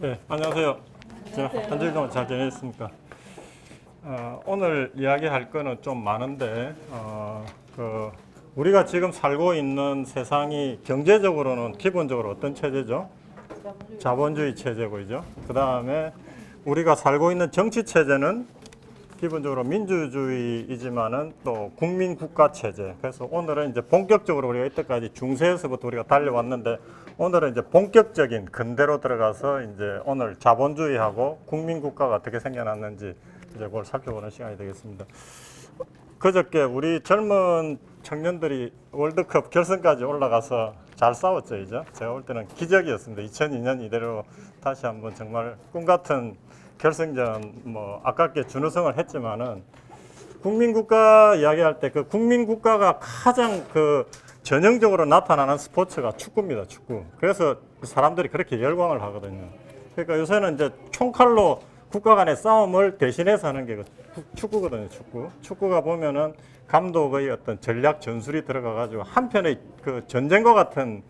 네, 안녕하세요. 한 주일 동안 잘 지내셨습니까? 오늘 이야기할 거는 좀 많은데, 우리가 지금 살고 있는 세상이 경제적으로는 기본적으로 어떤 체제죠? 자본주의 체제고요. 그 다음에 우리가 살고 있는 정치 체제는 기본적으로 민주주의이지만은 또 국민국가 체제. 그래서 오늘은 이제 본격적으로 우리가 이때까지 중세에서부터 우리가 달려왔는데 오늘은 이제 본격적인 근대로 들어가서 이제 오늘 자본주의하고 국민국가가 어떻게 생겨났는지 이제 그걸 살펴보는 시간이 되겠습니다. 그저께 우리 젊은 청년들이 월드컵 결승까지 올라가서 잘 싸웠죠, 이제. 제가 볼 때는 기적이었습니다. 2002년 이대로 다시 한번 정말 꿈 같은 결승전 뭐 아깝게 준우승을 했지만은 국민국가 이야기할 때 그 국민국가가 가장 그 전형적으로 나타나는 스포츠가 축구입니다. 축구. 그래서 사람들이 그렇게 열광을 하거든요. 그러니까 요새는 이제 총칼로 국가 간의 싸움을 대신해서 하는 게 축구거든요. 축구. 축구가 보면은 감독의 어떤 전략 전술이 들어가가지고 한편의 그 전쟁과 같은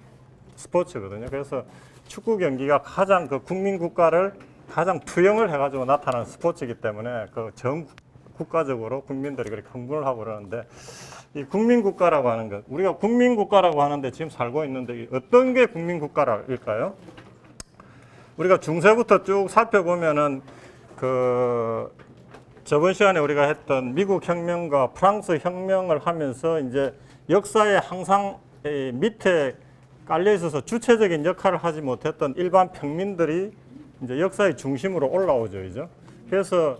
스포츠거든요. 그래서 축구 경기가 가장 그 국민국가를 가장 투영을 해가지고 나타나는 스포츠이기 때문에 그 전 국가적으로 국민들이 그렇게 흥분을 하고 그러는데 이 국민국가라고 하는 것, 우리가 국민국가라고 하는데 지금 살고 있는데 어떤 게 국민국가일까요? 우리가 중세부터 쭉 살펴보면은 그 저번 시간에 우리가 했던 미국 혁명과 프랑스 혁명을 하면서 이제 역사에 항상 밑에 깔려 있어서 주체적인 역할을 하지 못했던 일반 평민들이 이제 역사의 중심으로 올라오죠, 이죠. 그래서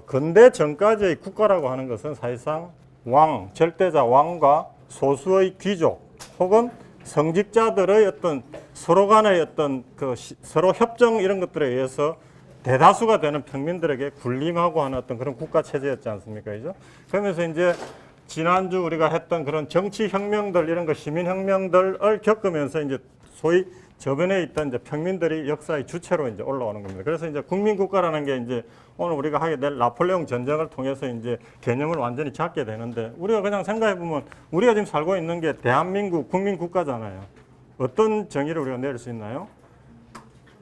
근대 전까지의 국가라고 하는 것은 사실상 왕, 절대자 왕과 소수의 귀족 혹은 성직자들의 어떤 서로 간의 어떤 그 서로 협정 이런 것들에 의해서 대다수가 되는 평민들에게 군림하고 하는 어떤 그런 국가 체제였지 않습니까, 이죠. 그러면서 이제 지난주 우리가 했던 그런 정치 혁명들 이런 거 시민 혁명들을 겪으면서 이제 소위 저변에 있던 이제 평민들이 역사의 주체로 이제 올라오는 겁니다. 그래서 이제 국민국가라는 게 이제 오늘 우리가 하게 될 나폴레옹 전쟁을 통해서 이제 개념을 완전히 잡게 되는데 우리가 그냥 생각해 보면 우리가 지금 살고 있는 게 대한민국 국민국가잖아요. 어떤 정의를 우리가 내릴 수 있나요?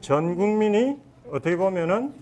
전 국민이 어떻게 보면은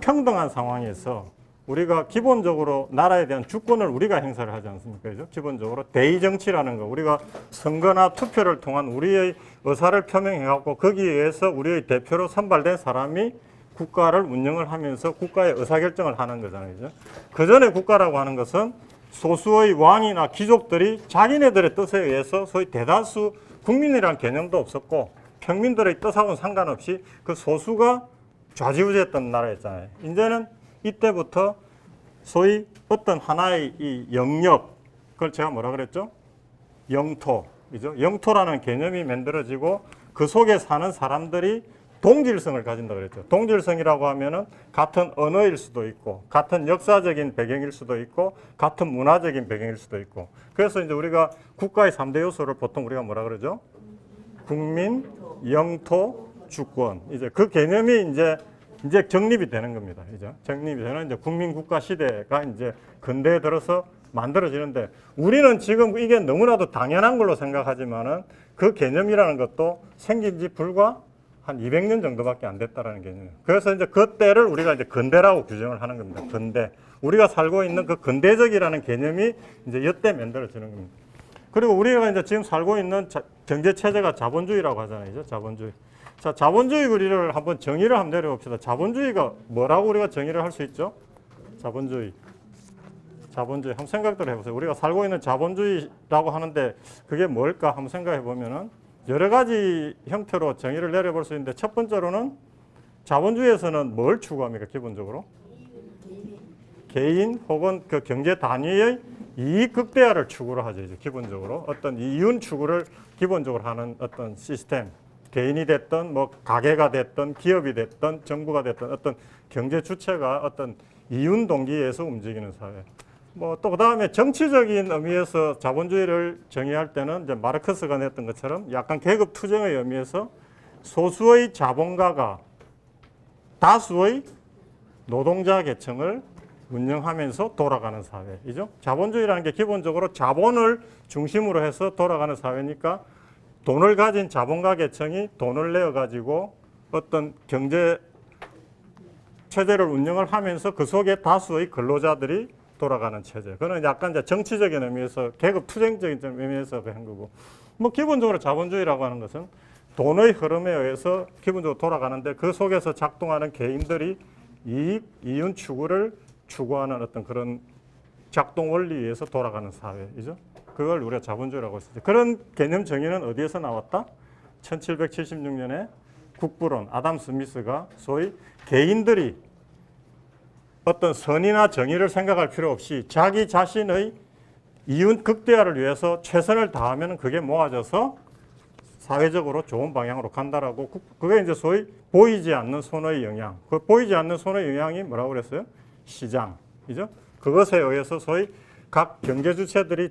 평등한 상황에서 우리가 기본적으로 나라에 대한 주권을 우리가 행사를 하지 않습니까? 그죠? 기본적으로 대의정치라는 거, 우리가 선거나 투표를 통한 우리의 의사를 표명해갖고 거기에 의해서 우리의 대표로 선발된 사람이 국가를 운영을 하면서 국가의 의사결정을 하는 거잖아요. 그죠? 그 전에 국가라고 하는 것은 소수의 왕이나 귀족들이 자기네들의 뜻에 의해서 소위 대다수 국민이라는 개념도 없었고 평민들의 뜻하고는 상관없이 그 소수가 좌지우지했던 나라였잖아요. 이제는 이때부터 소위 어떤 하나의 이 영역, 그걸 제가 뭐라 그랬죠? 영토, 그죠? 영토라는 개념이 만들어지고 그 속에 사는 사람들이 동질성을 가진다 그랬죠. 동질성이라고 하면은 같은 언어일 수도 있고, 같은 역사적인 배경일 수도 있고, 같은 문화적인 배경일 수도 있고. 그래서 이제 우리가 국가의 3대 요소를 보통 우리가 뭐라 그러죠? 국민, 영토, 주권. 이제 그 개념이 이제 정립이 되는 겁니다. 이제 정립이 되는 이제 국민국가 시대가 이제 근대에 들어서 만들어지는데 우리는 지금 이게 너무나도 당연한 걸로 생각하지만은 그 개념이라는 것도 생긴 지 불과 한 200년 정도밖에 안 됐다라는 개념이에요. 그래서 이제 그 때를 우리가 이제 근대라고 규정을 하는 겁니다. 근대. 우리가 살고 있는 그 근대적이라는 개념이 이제 이때 만들어지는 겁니다. 그리고 우리가 이제 지금 살고 있는 경제 체제가 자본주의라고 하잖아요. 자본주의. 자, 자본주의 우리를 한번 정의를 한번 내려봅시다. 자본주의가 뭐라고 우리가 정의를 할 수 있죠? 자본주의. 한번 생각들 해보세요. 우리가 살고 있는 자본주의라고 하는데 그게 뭘까 한번 생각해 보면은 여러 가지 형태로 정의를 내려볼 수 있는데 첫 번째로는 자본주의에서는 뭘 추구합니까? 기본적으로? 개인 혹은 그 경제 단위의 이익 극대화를 추구를 하죠. 이제 기본적으로 어떤 이윤 추구를 기본적으로 하는 어떤 시스템. 개인이 됐든 뭐 가게가 됐든 기업이 됐든 정부가 됐든 어떤 경제 주체가 어떤 이윤 동기에서 움직이는 사회. 뭐 또 그다음에 정치적인 의미에서 자본주의를 정의할 때는 이제 마르크스가 냈던 것처럼 약간 계급 투쟁의 의미에서 소수의 자본가가 다수의 노동자 계층을 운영하면서 돌아가는 사회이죠. 자본주의라는 게 기본적으로 자본을 중심으로 해서 돌아가는 사회니까 돈을 가진 자본가 계층이 돈을 내어 가지고 어떤 경제 체제를 운영을 하면서 그 속에 다수의 근로자들이 돌아가는 체제. 그거는 약간 이제 정치적인 의미에서 계급 투쟁적인 의미에서 한 거고. 뭐 기본적으로 자본주의라고 하는 것은 돈의 흐름에 의해서 기본적으로 돌아가는데 그 속에서 작동하는 개인들이 이윤 추구를 추구하는 어떤 그런 작동 원리에 의해서 돌아가는 사회이죠. 그걸 우리가 자본주의라고 했었죠. 그런 개념 정의는 어디에서 나왔다? 1776년에 국부론 아담 스미스가 소위 개인들이 어떤 선의나 정의를 생각할 필요 없이 자기 자신의 이윤 극대화를 위해서 최선을 다하면 그게 모아져서 사회적으로 좋은 방향으로 간다라고 그게 이제 소위 보이지 않는 손의 영향. 그 보이지 않는 손의 영향이 뭐라고 그랬어요? 시장이죠. 그것에 의해서 소위 각 경제 주체들이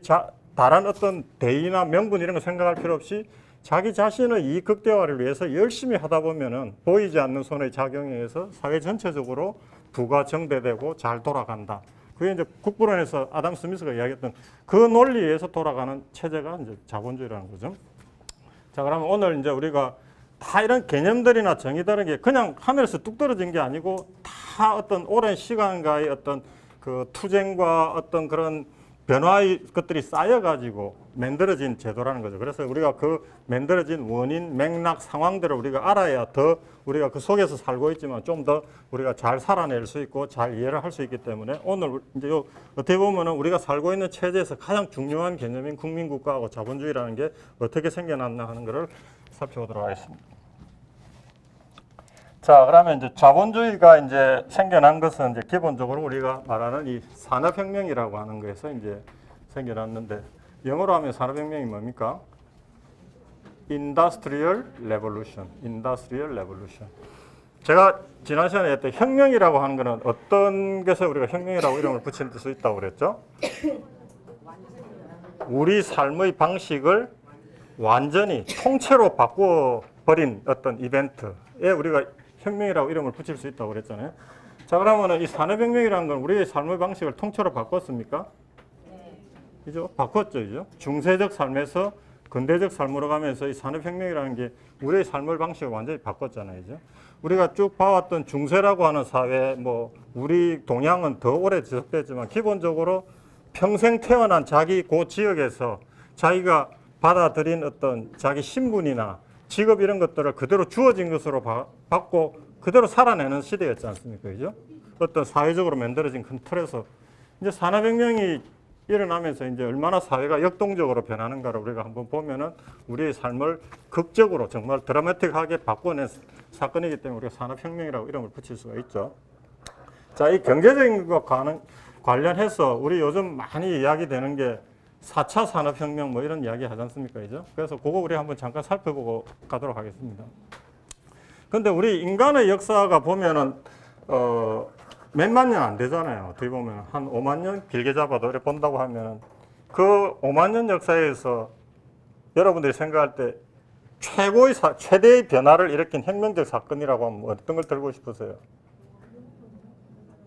다른 어떤 대의나 명분 이런 거 생각할 필요 없이 자기 자신의 이익 극대화를 위해서 열심히 하다 보면은 보이지 않는 손의 작용에 의해서 사회 전체적으로 부가 정대되고 잘 돌아간다. 그게 이제 국부론에서 아담 스미스가 이야기했던 그 논리에 의해서 돌아가는 체제가 이제 자본주의라는 거죠. 자, 그러면 오늘 이제 우리가 다 이런 개념들이나 정의들은 게 그냥 하늘에서 뚝 떨어진 게 아니고 다 어떤 오랜 시간과의 어떤 그 투쟁과 어떤 그런 변화의 것들이 쌓여가지고 만들어진 제도라는 거죠. 그래서 우리가 그 만들어진 원인, 맥락, 상황들을 우리가 알아야 더 우리가 그 속에서 살고 있지만 좀 더 우리가 잘 살아낼 수 있고 잘 이해를 할 수 있기 때문에 오늘 이제 요 어떻게 보면은 우리가 살고 있는 체제에서 가장 중요한 개념인 국민국가하고 자본주의라는 게 어떻게 생겨났나 하는 것을 살펴보도록 하겠습니다. 자, 그러면 이제 자본주의가 이제 생겨난 것은 이제 기본적으로 우리가 말하는 이 산업혁명이라고 하는 거에서 이제 생겨났는데 영어로 하면 산업혁명이 뭡니까? Industrial Revolution. Industrial Revolution. 제가 지난 시간에 했던 혁명이라고 하는 것은 어떤 것에 우리가 혁명이라고 이름을 붙일 수 있다고 그랬죠? 우리 삶의 방식을 완전히 통째로 바꿔버린 어떤 이벤트에 우리가 혁명이라고 이름을 붙일 수 있다고 그랬잖아요. 자, 그러면은 이 산업혁명이라는 건 우리의 삶의 방식을 통째로 바꿨습니까? 그죠? 바꿨죠, 그죠? 중세적 삶에서 근대적 삶으로 가면서 이 산업혁명이라는 게 우리의 삶의 방식을 완전히 바꿨잖아요, 그죠? 우리가 쭉 봐왔던 중세라고 하는 사회, 뭐 우리 동양은 더 오래 지속됐지만 기본적으로 평생 태어난 자기 그 지역에서 자기가 받아들인 어떤 자기 신분이나 직업 이런 것들을 그대로 주어진 것으로 받고 그대로 살아내는 시대였지 않습니까? 그죠? 어떤 사회적으로 만들어진 큰 틀에서 이제 산업혁명이 일어나면서 이제 얼마나 사회가 역동적으로 변하는가를 우리가 한번 보면은 우리의 삶을 극적으로 정말 드라마틱하게 바꿔낸 사건이기 때문에 우리가 산업혁명이라고 이름을 붙일 수가 있죠. 자, 이 경제적인 것과 관련해서 우리 요즘 많이 이야기되는 게 4차 산업혁명 뭐 이런 이야기 하지 않습니까? 그죠? 그래서 그거 우리 한번 잠깐 살펴보고 가도록 하겠습니다. 근데 우리 인간의 역사가 보면은, 몇만 년 안 되잖아요. 어떻게 보면 한 5만 년 길게 잡아도 이렇게 본다고 하면은 그 5만 년 역사에서 여러분들이 생각할 때 최대의 변화를 일으킨 혁명적 사건이라고 하면 어떤 걸 들고 싶으세요?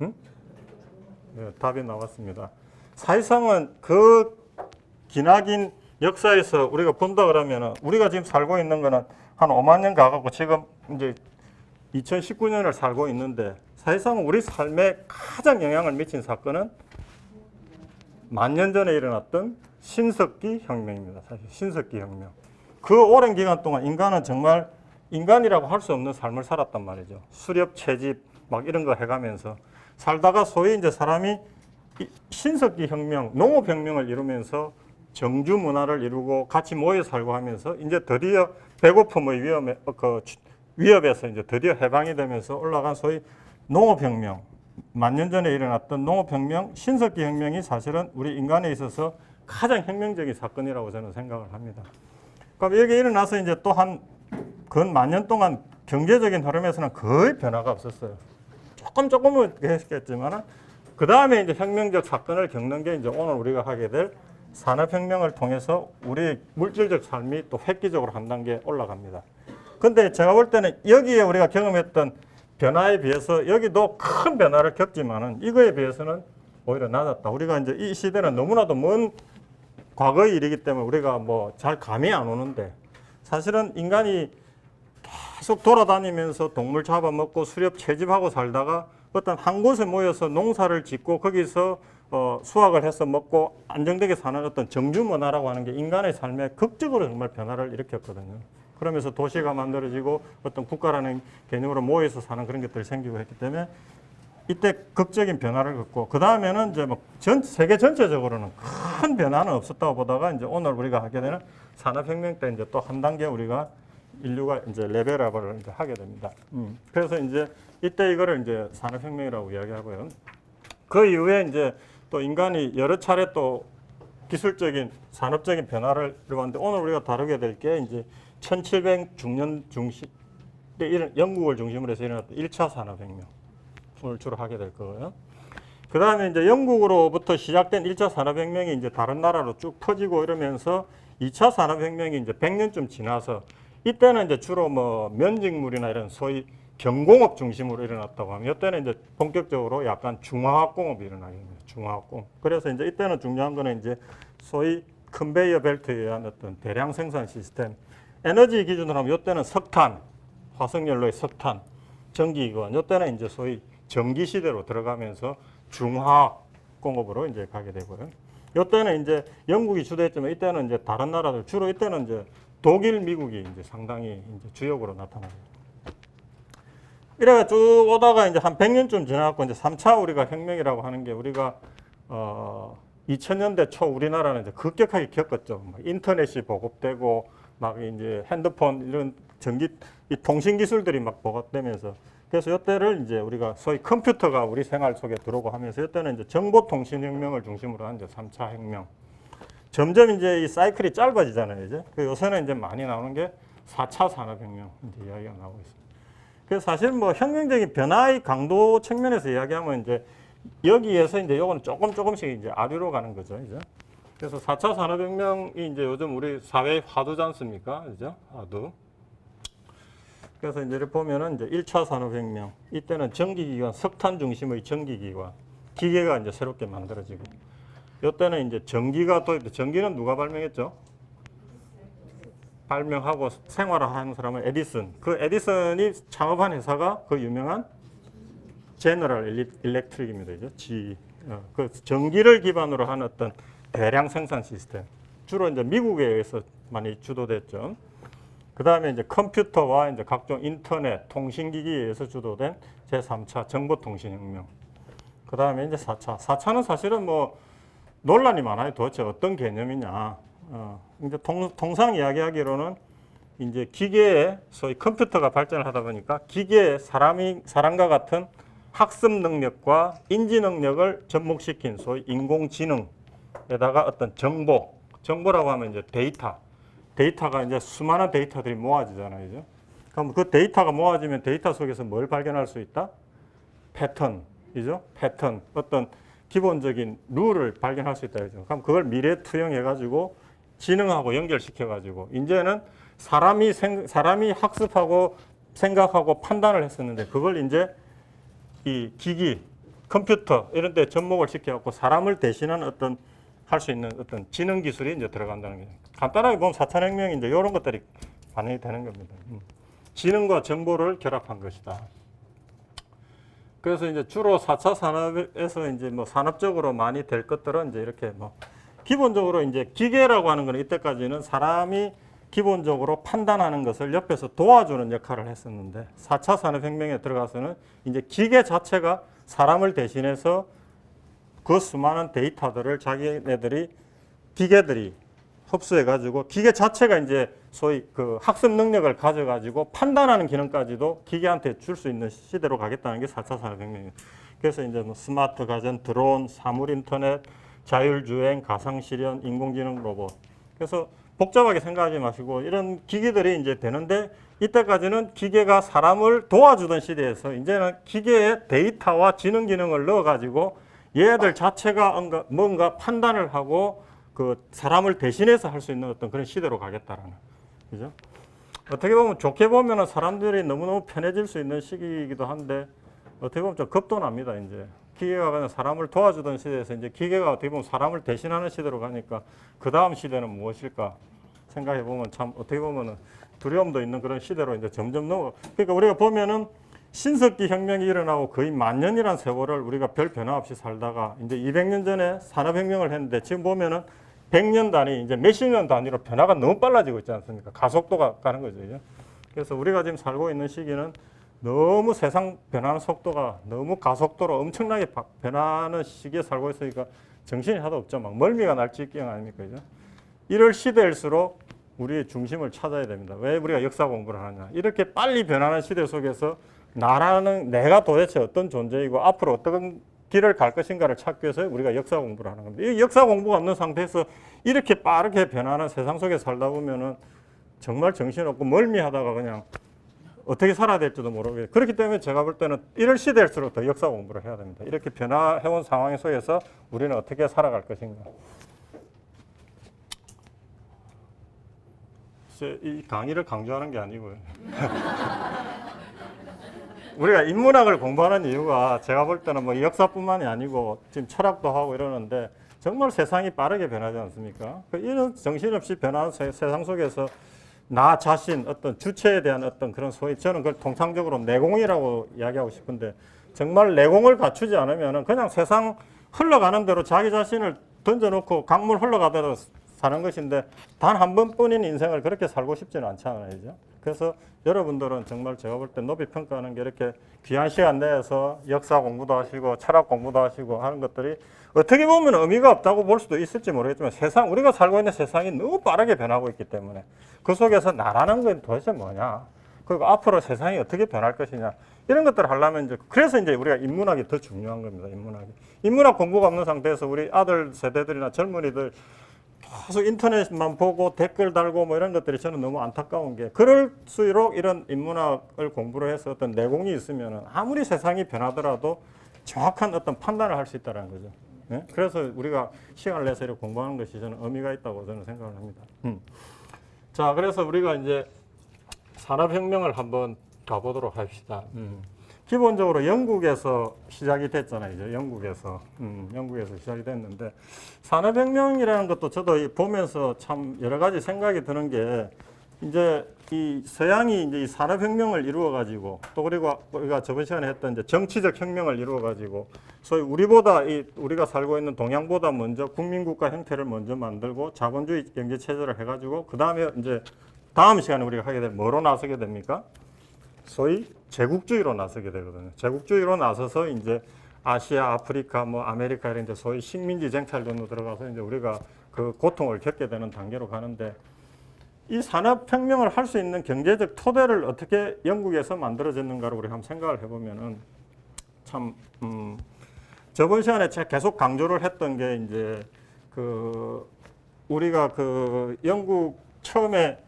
응? 네, 답이 나왔습니다. 사실상은 그 기나긴 역사에서 우리가 본다 그러면은 우리가 지금 살고 있는 거는 한 5만 년 가갖고 지금 이제 2019년을 살고 있는데 사실상 우리 삶에 가장 영향을 미친 사건은 만 년 전에 일어났던 신석기 혁명입니다. 사실 신석기 혁명. 그 오랜 기간 동안 인간은 정말 인간이라고 할 수 없는 삶을 살았단 말이죠. 수렵, 채집 막 이런 거 해가면서 살다가 소위 이제 사람이 신석기 혁명, 농업혁명을 이루면서 정주 문화를 이루고 같이 모여 살고 하면서 이제 드디어 배고픔의 위협에서 이제 드디어 해방이 되면서 올라간 소위 농업혁명, 만 년 전에 일어났던 농업혁명, 신석기 혁명이 사실은 우리 인간에 있어서 가장 혁명적인 사건이라고 저는 생각을 합니다. 그럼 여기 일어나서 이제 또 한 근 만 년 동안 경제적인 흐름에서는 거의 변화가 없었어요. 조금은 했겠지만 그 다음에 이제 혁명적 사건을 겪는 게 이제 오늘 우리가 하게 될 산업혁명을 통해서 우리 물질적 삶이 또 획기적으로 한 단계 올라갑니다. 근데 제가 볼 때는 여기에 우리가 경험했던 변화에 비해서 여기도 큰 변화를 겪지만은 이거에 비해서는 오히려 낮았다. 우리가 이제 이 시대는 너무나도 먼 과거의 일이기 때문에 우리가 뭐 잘 감이 안 오는데 사실은 인간이 계속 돌아다니면서 동물 잡아먹고 수렵 채집하고 살다가 어떤 한 곳에 모여서 농사를 짓고 거기서 수확을 해서 먹고 안정되게 사는 어떤 정주 문화라고 하는 게 인간의 삶에 극적으로 정말 변화를 일으켰거든요. 그러면서 도시가 만들어지고 어떤 국가라는 개념으로 모여서 사는 그런 것들이 생기고 했기 때문에 이때 극적인 변화를 겪고 그 다음에는 이제 뭐 세계 전체적으로는 큰 변화는 없었다고 보다가 이제 오늘 우리가 하게 되는 산업혁명 때 이제 또 한 단계 우리가 인류가 이제 레벨업을 이제 하게 됩니다. 그래서 이제 이때 이거를 이제 산업혁명이라고 이야기하고요. 그 이후에 이제 또 인간이 여러 차례 또 기술적인 산업적인 변화를 이루었는데 오늘 우리가 다루게 될 게 이제 1700년 중시 때 영국을 중심으로 해서 일어났던 1차 산업혁명. 오늘 주로 하게 될 거고요. 그 다음에 이제 영국으로부터 시작된 1차 산업혁명이 이제 다른 나라로 쭉 퍼지고 이러면서 2차 산업혁명이 이제 100년쯤 지나서 이때는 이제 주로 뭐 면직물이나 이런 소위 경공업 중심으로 일어났다고 하면 이때는 이제 본격적으로 약간 중화학공업이 일어나게 됩니다. 중화학공업. 그래서 이제 이때는 중요한 거는 이제 소위 컨베이어 벨트에 의한 어떤 대량 생산 시스템. 에너지 기준으로 하면 이때는 석탄, 화석연료의 석탄, 전기기관. 이때는 이제 소위 전기 시대로 들어가면서 중화공업으로 이제 가게 되고요. 이때는 이제 영국이 주도했지만 이때는 이제 다른 나라들 주로 이때는 이제 독일, 미국이 이제 상당히 이제 주역으로 나타나요. 이래가 쭉 오다가 이제 한 100년쯤 지나갖고 이제 3차 우리가 혁명이라고 하는 게 우리가 2000년대 초 우리나라는 이제 급격하게 겪었죠. 인터넷이 보급되고 막 이제 핸드폰 이런 이 통신 기술들이 막 보급되면서 그래서 이때를 이제 우리가 소위 컴퓨터가 우리 생활 속에 들어오고 하면서 이때는 이제 정보통신혁명을 중심으로 한 이제 3차 혁명. 점점 이제 이 사이클이 짧아지잖아요, 이제. 요새는 이제 많이 나오는 게 4차 산업혁명 이제 이야기가 나오고 있습니다. 그래서 사실 뭐 혁명적인 변화의 강도 측면에서 이야기하면 이제 여기에서 이제 요거는 조금씩 이제 아류로 가는 거죠, 이제. 그래서 4차 산업혁명이 이제 요즘 우리 사회의 화두지 않습니까? 그죠? 화두. 그래서 이제 이렇게 보면은 이제 1차 산업혁명. 이때는 전기기관, 석탄 중심의 전기기관. 기계가 이제 새롭게 만들어지고. 이때는 이제 전기가 도입돼. 전기는 누가 발명했죠? 발명하고 생활화하는 사람은 에디슨. 그 에디슨이 창업한 회사가 그 유명한 제너럴 일렉트릭입니다. 그 전기를 기반으로 한 어떤 대량 생산 시스템. 주로 이제 미국에 의해서 많이 주도됐죠. 그 다음에 이제 컴퓨터와 이제 각종 인터넷, 통신기기에 의해서 주도된 제3차 정보통신혁명. 그 다음에 이제 4차. 4차는 사실은 뭐 논란이 많아요. 도대체 어떤 개념이냐. 이제 통상 이야기하기로는 이제 기계에 소위 컴퓨터가 발전을 하다 보니까 기계에 사람과 같은 학습 능력과 인지 능력을 접목시킨 소위 인공지능에다가 어떤 정보라고 하면 이제 데이터가 이제 수많은 데이터들이 모아지잖아요. 이제. 그럼 그 데이터가 모아지면 데이터 속에서 뭘 발견할 수 있다? 패턴이죠. 패턴. 어떤 기본적인 룰을 발견할 수 있다. 그럼 그걸 미래 투영해가지고 지능하고 연결시켜가지고 이제는 사람이 학습하고 생각하고 판단을 했었는데 그걸 이제 이 기기, 컴퓨터 이런 데 접목을 시켜갖고 사람을 대신하는 어떤 할 수 있는 어떤 지능 기술이 이제 들어간다는 거예요. 간단하게 보면 4차 혁명이 이제 이런 것들이 반영이 되는 겁니다. 지능과 정보를 결합한 것이다. 그래서 이제 주로 4차 산업에서 이제 뭐 산업적으로 많이 될 것들은 이제 이렇게 뭐 기본적으로 이제 기계라고 하는 거는 이때까지는 사람이 기본적으로 판단하는 것을 옆에서 도와주는 역할을 했었는데 4차 산업혁명에 들어가서는 이제 기계 자체가 사람을 대신해서 그 수많은 데이터들을 기계들이 흡수해가지고 기계 자체가 이제 소위 그 학습 능력을 가져가지고 판단하는 기능까지도 기계한테 줄 수 있는 시대로 가겠다는 게 4차 산업혁명이에요. 그래서 이제 뭐 스마트 가전, 드론, 사물 인터넷, 자율주행, 가상실현, 인공지능 로봇. 그래서 복잡하게 생각하지 마시고 이런 기기들이 이제 되는데 이때까지는 기계가 사람을 도와주던 시대에서 이제는 기계에 데이터와 지능 기능을 넣어가지고 얘들 자체가 뭔가 판단을 하고 그 사람을 대신해서 할 수 있는 어떤 그런 시대로 가겠다라는. 그죠? 어떻게 보면 좋게 보면은 사람들이 너무너무 편해질 수 있는 시기이기도 한데 어떻게 보면 좀 겁도 납니다, 이제. 기계가 그냥 사람을 도와주던 시대에서 이제 기계가 어떻게 보면 사람을 대신하는 시대로 가니까 그 다음 시대는 무엇일까 생각해 보면 참 어떻게 보면은 두려움도 있는 그런 시대로 이제 점점 그러니까 우리가 보면은 신석기 혁명이 일어나고 거의 만년이란 세월을 우리가 별 변화 없이 살다가 이제 200년 전에 산업혁명을 했는데 지금 보면은 100년 단위, 이제 몇십 년 단위로 변화가 너무 빨라지고 있지 않습니까? 가속도가 가는 거죠. 그죠? 그래서 우리가 지금 살고 있는 시기는 너무 세상 변하는 속도가 너무 가속도로 엄청나게 변하는 시기에 살고 있으니까 정신이 하나도 없죠. 막 멀미가 날 지경 아닙니까? 그죠? 이럴 시대일수록 우리의 중심을 찾아야 됩니다. 왜 우리가 역사 공부를 하느냐? 이렇게 빨리 변하는 시대 속에서 내가 도대체 어떤 존재이고 앞으로 어떤 길을 갈 것인가를 찾기 위해서 우리가 역사 공부를 하는 겁니다. 이 역사 공부가 없는 상태에서 이렇게 빠르게 변하는 세상 속에 살다 보면은 정말 정신없고 멀미하다가 그냥 어떻게 살아야 될지도 모르겠어요. 그렇기 때문에 제가 볼 때는 이럴 시대일수록 더 역사 공부를 해야 됩니다. 이렇게 변화해온 상황 속에서 우리는 어떻게 살아갈 것인가. 이 강의를 강조하는 게 아니고요. 우리가 인문학을 공부하는 이유가 제가 볼 때는 뭐 역사뿐만이 아니고 지금 철학도 하고 이러는데 정말 세상이 빠르게 변하지 않습니까? 이런 정신없이 변하는 세상 속에서 나 자신 어떤 주체에 대한 어떤 그런 소위 저는 그걸 통상적으로 내공이라고 이야기하고 싶은데 정말 내공을 갖추지 않으면 그냥 세상 흘러가는 대로 자기 자신을 던져놓고 강물 흘러가대로 사는 것인데 단 한 번뿐인 인생을 그렇게 살고 싶지는 않잖아요. 그죠? 그래서 여러분들은 정말 제가 볼 때 높이 평가하는 게 이렇게 귀한 시간 내에서 역사 공부도 하시고 철학 공부도 하시고 하는 것들이 어떻게 보면 의미가 없다고 볼 수도 있을지 모르겠지만 우리가 살고 있는 세상이 너무 빠르게 변하고 있기 때문에 그 속에서 나라는 건 도대체 뭐냐? 그리고 앞으로 세상이 어떻게 변할 것이냐? 이런 것들을 하려면 그래서 이제 우리가 인문학이 더 중요한 겁니다. 인문학 공부가 없는 상태에서 우리 아들 세대들이나 젊은이들 계속 인터넷만 보고 댓글 달고 뭐 이런 것들이 저는 너무 안타까운 게 그럴수록 이런 인문학을 공부를 해서 어떤 내공이 있으면 아무리 세상이 변하더라도 정확한 어떤 판단을 할 수 있다는 거죠. 네? 그래서 우리가 시간을 내서 이렇게 공부하는 것이 저는 의미가 있다고 저는 생각을 합니다. 자, 그래서 우리가 이제 산업혁명을 한번 가보도록 합시다. 기본적으로 영국에서 시작이 됐잖아요. 이제 영국에서 시작이 됐는데 산업혁명이라는 것도 저도 보면서 참 여러 가지 생각이 드는 게 이제 이 서양이 이제 이 산업혁명을 이루어 가지고 또 그리고 우리가 저번 시간에 했던 이제 정치적 혁명을 이루어 가지고 소위 우리가 살고 있는 동양보다 먼저 국민국가 형태를 먼저 만들고 자본주의 경제 체제를 해가지고 그 다음에 이제 다음 시간에 우리가 하게 되면 뭐로 나서게 됩니까? 소위 제국주의로 나서게 되거든요. 제국주의로 나서서 이제 아시아, 아프리카, 뭐 아메리카 이런 이제 소위 식민지 정찰론으로 들어가서 이제 우리가 그 고통을 겪게 되는 단계로 가는데 이 산업혁명을 할 수 있는 경제적 토대를 어떻게 영국에서 만들어졌는가를 우리 한번 생각을 해보면은 참 저번 시간에 제가 계속 강조를 했던 게 이제 우리가 처음에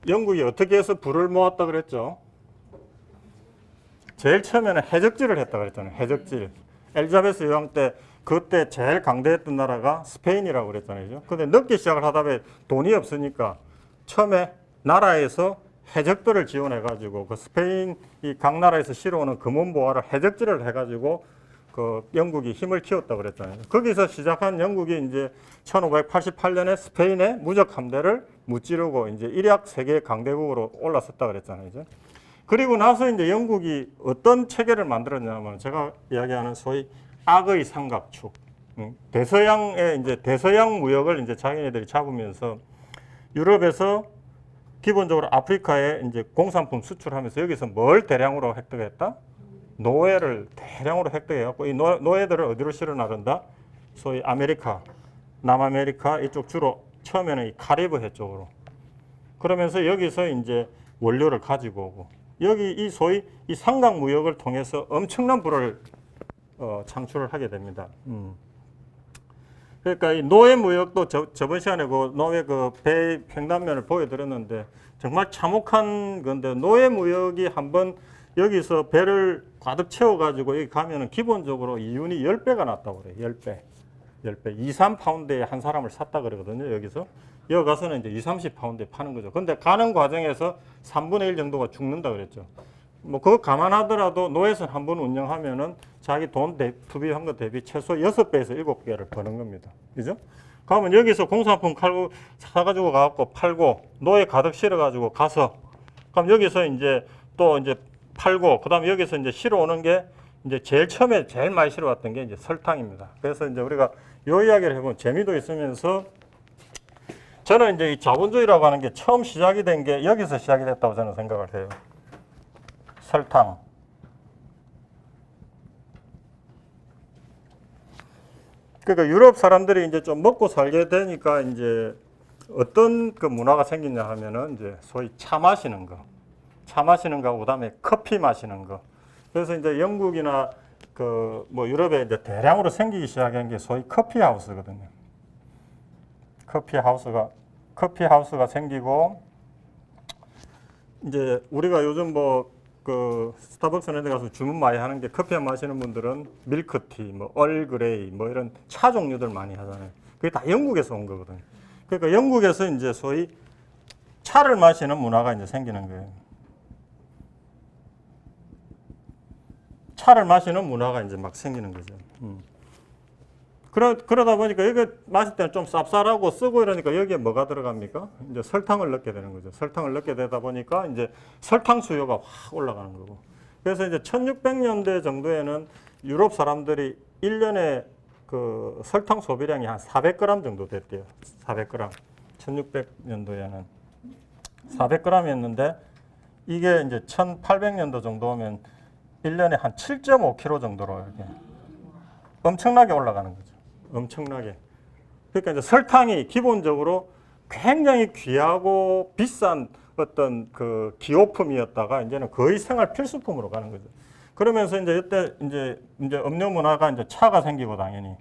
영국이 어떻게 해서 부를 모았다 그랬죠? 제일 처음에는 해적질을 했다 그랬잖아요. 해적질. 엘리자베스 여왕 때 그때 제일 강대했던 나라가 스페인이라고 그랬잖아요. 근데 늦게 시작을 하다 보니 돈이 없으니까 처음에 나라에서 해적들을 지원해가지고 그 스페인 각 나라에서 실어오는 금원보화를 해적질을 해가지고 그 영국이 힘을 키웠다고 그랬잖아요. 거기서 시작한 영국이 이제 1588년에 스페인의 무적 함대를 무찌르고 이제 일약 세계 강대국으로 올라섰다 그랬잖아요. 이제. 그리고 나서 이제 영국이 어떤 체계를 만들었냐면 제가 이야기하는 소위 악의 삼각축, 대서양의 이제 대서양 무역을 이제 자기네들이 잡으면서 유럽에서 기본적으로 아프리카에 이제 공산품 수출하면서 여기서 뭘 대량으로 획득했다? 노예를 대량으로 획득해갖고 이 노예들을 어디로 실어 나른다? 소위 아메리카, 남아메리카 이쪽 주로 처음에는 이 카리브해 쪽으로. 그러면서 여기서 이제 원료를 가지고 오고 여기 이 소위 이 삼각 무역을 통해서 엄청난 부를 창출을 하게 됩니다. 그러니까 이 노예 무역도 저번 시간에 그 노예 배 횡단면을 보여드렸는데 정말 참혹한 건데 노예 무역이 한번 여기서 배를 가득 채워가지고 여기 가면은 기본적으로 이윤이 10배가 났다고 그래요. 10배. 2, 3파운드에 한 사람을 샀다 그러거든요. 여기서. 여기 가서는 이제 2, 30파운드에 파는 거죠. 근데 가는 과정에서 3분의 1 정도가 죽는다 그랬죠. 뭐 그거 감안하더라도 노예선 한 번 운영하면은 자기 돈 투비한 거 대비 최소 6배에서 7배를 버는 겁니다. 그죠? 그러면 여기서 공산품 사가지고 가갖고 팔고 노예 가득 실어가지고 가서 그럼 여기서 이제 또 이제 팔고 그다음에 여기서 이제 실어 오는 게 이제 제일 처음에 제일 많이 실어 왔던 게 이제 설탕입니다. 그래서 이제 우리가 요 이야기를 해보면 재미도 있으면서 저는 이제 이 자본주의라고 하는 게 처음 시작이 된 게 여기서 시작이 됐다고 저는 생각을 해요. 설탕. 그러니까 유럽 사람들이 이제 좀 먹고 살게 되니까 이제 어떤 그 문화가 생기냐 하면은 이제 소위 차 마시는 거, 그다음에 커피 마시는 거. 그래서 이제 영국이나 그 뭐 유럽에 이제 대량으로 생기기 시작한 게 소위 커피 하우스거든요. 커피 하우스가 생기고 이제 우리가 요즘 뭐 그 스타벅스 이런 데 가서 주문 많이 하는 게 커피 마시는 분들은 밀크티, 뭐 얼그레이, 뭐 이런 차 종류들 많이 하잖아요. 그게 다 영국에서 온 거거든요. 그러니까 영국에서 이제 소위 차를 마시는 문화가 이제 생기는 거예요. 차를 마시는 문화가 이제 막 생기는 거죠. 그러다 보니까 이거 마실 때는 좀 쌉쌀하고 쓰고 이러니까 여기에 뭐가 들어갑니까? 이제 설탕을 넣게 되는 거죠. 설탕을 넣게 되다 보니까 이제 설탕 수요가 확 올라가는 거고. 그래서 이제 1600년대 정도에는 유럽 사람들이 1년에 그 설탕 소비량이 한 400g 정도 됐대요. 400g. 1600년도에는 400g이었는데 이게 이제 1800년도 정도 오면 1년에 한 7.5kg 정도로 이렇게 엄청나게 올라가는 거죠. 엄청나게. 그러니까 이제 설탕이 기본적으로 굉장히 귀하고 비싼 어떤 그 기호품이었다가 이제는 거의 생활 필수품으로 가는 거죠. 그러면서 이제 이때 이제 음료 문화가 이제 차가 생기고 당연히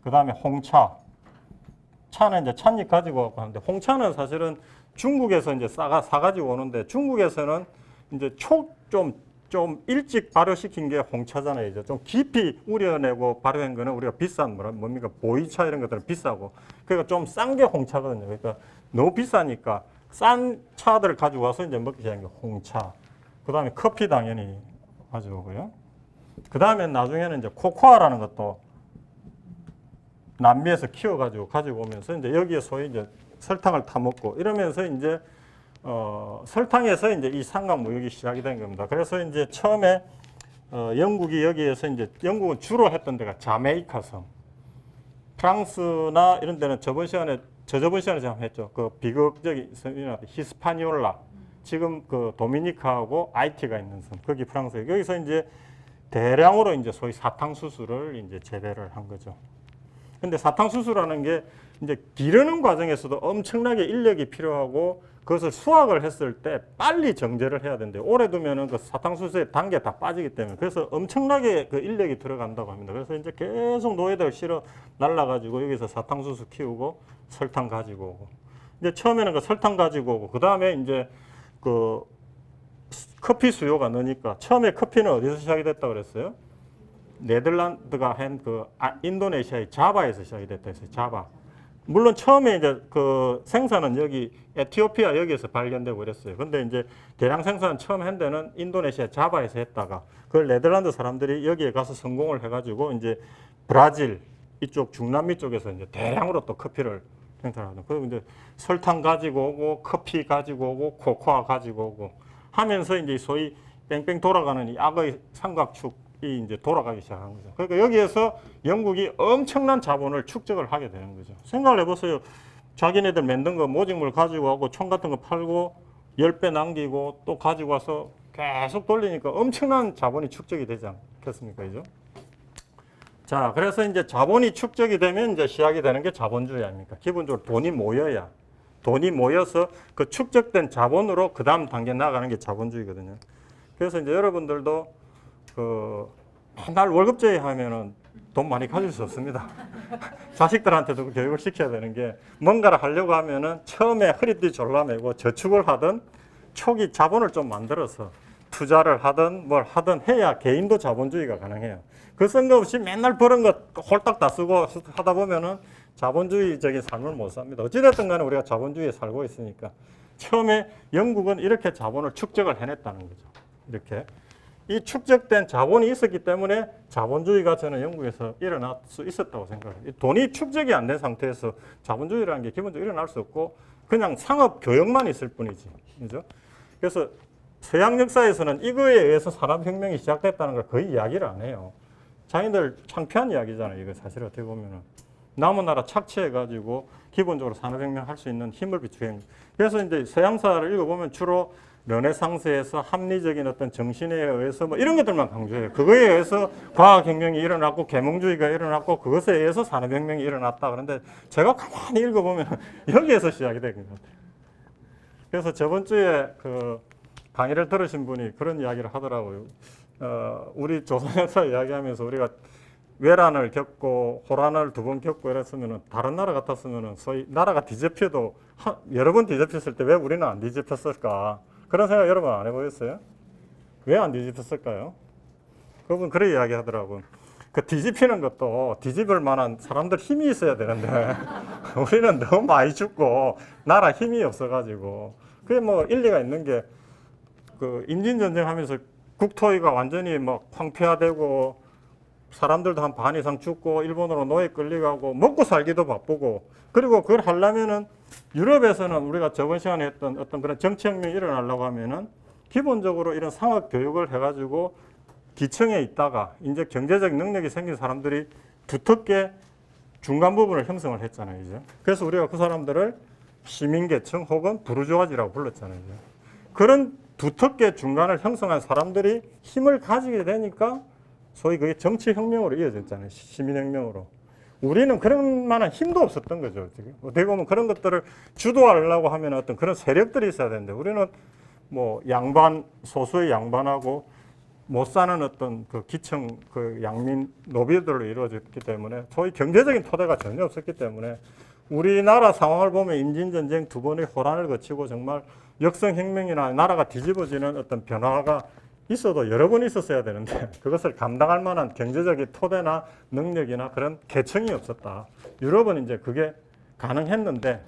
그 다음에 홍차. 차는 이제 찻잎 가지고 하는데 홍차는 사실은 중국에서 이제 사가지고 오는데 중국에서는 이제 좀 일찍 발효시킨 게 홍차잖아요. 이제 좀 깊이 우려내고 발효한 거는 우리가 비싼 뭡니까 보이차 이런 것들은 비싸고 그러니까 좀 싼 게 홍차거든요. 그러니까 너무 비싸니까 싼 차들을 가지고 와서 이제 먹기 시작한 게 홍차. 그 다음에 커피 당연히 가져오고요. 그 다음에 나중에는 이제 코코아라는 것도 남미에서 키워가지고 가지고 오면서 이제 여기에 소위 이제 설탕을 타먹고 이러면서 이제 설탕에서 이제 이 삼각무역이 시작이 된 겁니다. 그래서 이제 처음에 영국이 여기에서 이제 영국은 주로 했던 데가 자메이카 섬, 프랑스나 이런 데는 저저번 시간에 제가 했죠. 그 비극적인 섬이나 히스파니올라, 지금 그 도미니카하고 아이티가 있는 섬, 거기 프랑스 여기서 이제 대량으로 이제 소위 사탕수수를 이제 재배를 한 거죠. 근데 사탕수수라는 게 이제 기르는 과정에서도 엄청나게 인력이 필요하고 그것을 수확을 했을 때 빨리 정제를 해야 된대요. 오래 두면은 그 사탕수수의 단계 다 빠지기 때문에 그래서 엄청나게 그 인력이 들어간다고 합니다. 그래서 이제 계속 노예들 실어 날라가지고 여기서 사탕수수 키우고 설탕 가지고 오고 이제 처음에는 그 설탕 가지고 오고 그 다음에 이제 그 커피 수요가 느니까 처음에 커피는 어디서 시작이 됐다고 그랬어요? 네덜란드가 한 그 인도네시아의 자바에서 시작이 됐다 했어요. 자바. 물론 처음에 이제 그 생산은 여기 에티오피아 여기에서 발견되고 그랬어요. 근데 이제 대량 생산 처음 한 데는 인도네시아 자바에서 했다가 그걸 네덜란드 사람들이 여기에 가서 성공을 해가지고 이제 브라질 이쪽 중남미 쪽에서 이제 대량으로 또 커피를 생산하거든요. 그리고 이제 설탕 가지고 오고 커피 가지고 오고 코코아 가지고 오고 하면서 이제 소위 뺑뺑 돌아가는 이 악의 삼각축 이 이제 돌아가기 시작한 거죠. 그러니까 여기에서 영국이 엄청난 자본을 축적을 하게 되는 거죠. 생각을 해보세요. 자기네들 만든 거 모직물 가지고 하고 총 같은 거 팔고 10배 남기고 또 가지고 와서 계속 돌리니까 엄청난 자본이 축적이 되지 않겠습니까? 그죠? 자, 그래서 이제 자본이 축적이 되면 이제 시작이 되는 게 자본주의 아닙니까? 기본적으로 돈이 모여서 그 축적된 자본으로 그 다음 단계 나가는 게 자본주의거든요. 그래서 이제 여러분들도 그 맨날 월급제의 하면은 돈 많이 가질 수 없습니다. 자식들한테도 교육을 시켜야 되는 게 뭔가를 하려고 하면은 처음에 허리띠 졸라매고 저축을 하든 초기 자본을 좀 만들어서 투자를 하든 뭘 하든 해야 개인도 자본주의가 가능해요. 그 생각 없이 맨날 버는 거 홀딱 다 쓰고 하다 보면은 자본주의적인 삶을 못 삽니다. 어찌됐든 간에 우리가 자본주의에 살고 있으니까 처음에 영국은 이렇게 자본을 축적을 해냈다는 거죠. 이렇게. 이 축적된 자본이 있었기 때문에 자본주의가 저는 영국에서 일어날 수 있었다고 생각해요. 돈이 축적이 안 된 상태에서 자본주의라는 게 기본적으로 일어날 수 없고 그냥 상업 교역만 있을 뿐이지. 그죠? 그래서 서양 역사에서는 이거에 의해서 산업혁명이 시작됐다는 걸 거의 이야기를 안 해요. 자기들 창피한 이야기잖아요. 이거 사실 어떻게 보면은. 남은 나라 착취해가지고 기본적으로 산업혁명 할 수 있는 힘을 비추게. 그래서 이제 서양사를 읽어보면 주로 르네상스에서 합리적인 어떤 정신에 의해서 뭐 이런 것들만 강조해요. 그거에 의해서 과학혁명이 일어났고 계몽주의가 일어났고 그것에 의해서 산업혁명이 일어났다. 그런데 제가 가만히 읽어보면 여기에서 시작이 된 것 같아요. 그래서 저번 주에 그 강의를 들으신 분이 그런 이야기를 하더라고요. 우리 조선 역사 이야기하면서 우리가 외란을 겪고 호란을 2번 겪고 이랬으면 다른 나라 같았으면 소위 나라가 뒤집혀도 여러 번 뒤집혔을 때 왜 우리는 안 뒤집혔을까? 그런 생각 여러분 안 해보셨어요? 왜 안 뒤집혔을까요? 그분 그런 이야기 하더라고요. 그 뒤집히는 것도 뒤집을 만한 사람들 힘이 있어야 되는데 우리는 너무 많이 죽고 나라 힘이 없어가지고 그게 뭐 일리가 있는 게 그 임진전쟁 하면서 국토위가 완전히 막 황폐화되고 사람들도 한 반 이상 죽고 일본으로 노예 끌려가고 먹고 살기도 바쁘고 그리고 그걸 하려면은 유럽에서는 우리가 저번 시간에 했던 어떤 그런 정치혁명이 일어나려고 하면은 기본적으로 이런 상업 교육을 해가지고 기층에 있다가 이제 경제적 능력이 생긴 사람들이 두텁게 중간 부분을 형성을 했잖아요. 이제. 그래서 우리가 그 사람들을 시민계층 혹은 부르주아지라고 불렀잖아요. 이제. 그런 두텁게 중간을 형성한 사람들이 힘을 가지게 되니까 소위 그게 정치혁명으로 이어졌잖아요. 시민혁명으로. 우리는 그런 만한 힘도 없었던 거죠. 어떻게 보면 그런 것들을 주도하려고 하면 어떤 그런 세력들이 있어야 되는데 우리는 뭐 양반, 소수의 양반하고 못 사는 어떤 그 기층, 그 양민 노비들로 이루어졌기 때문에 소위 경제적인 토대가 전혀 없었기 때문에 우리나라 상황을 보면 임진전쟁 2번의 호란을 거치고 정말 역성혁명이나 나라가 뒤집어지는 어떤 변화가 있어도 여러 번 있었어야 되는데 그것을 감당할 만한 경제적인 토대나 능력이나 그런 계층이 없었다. 유럽은 이제 그게 가능했는데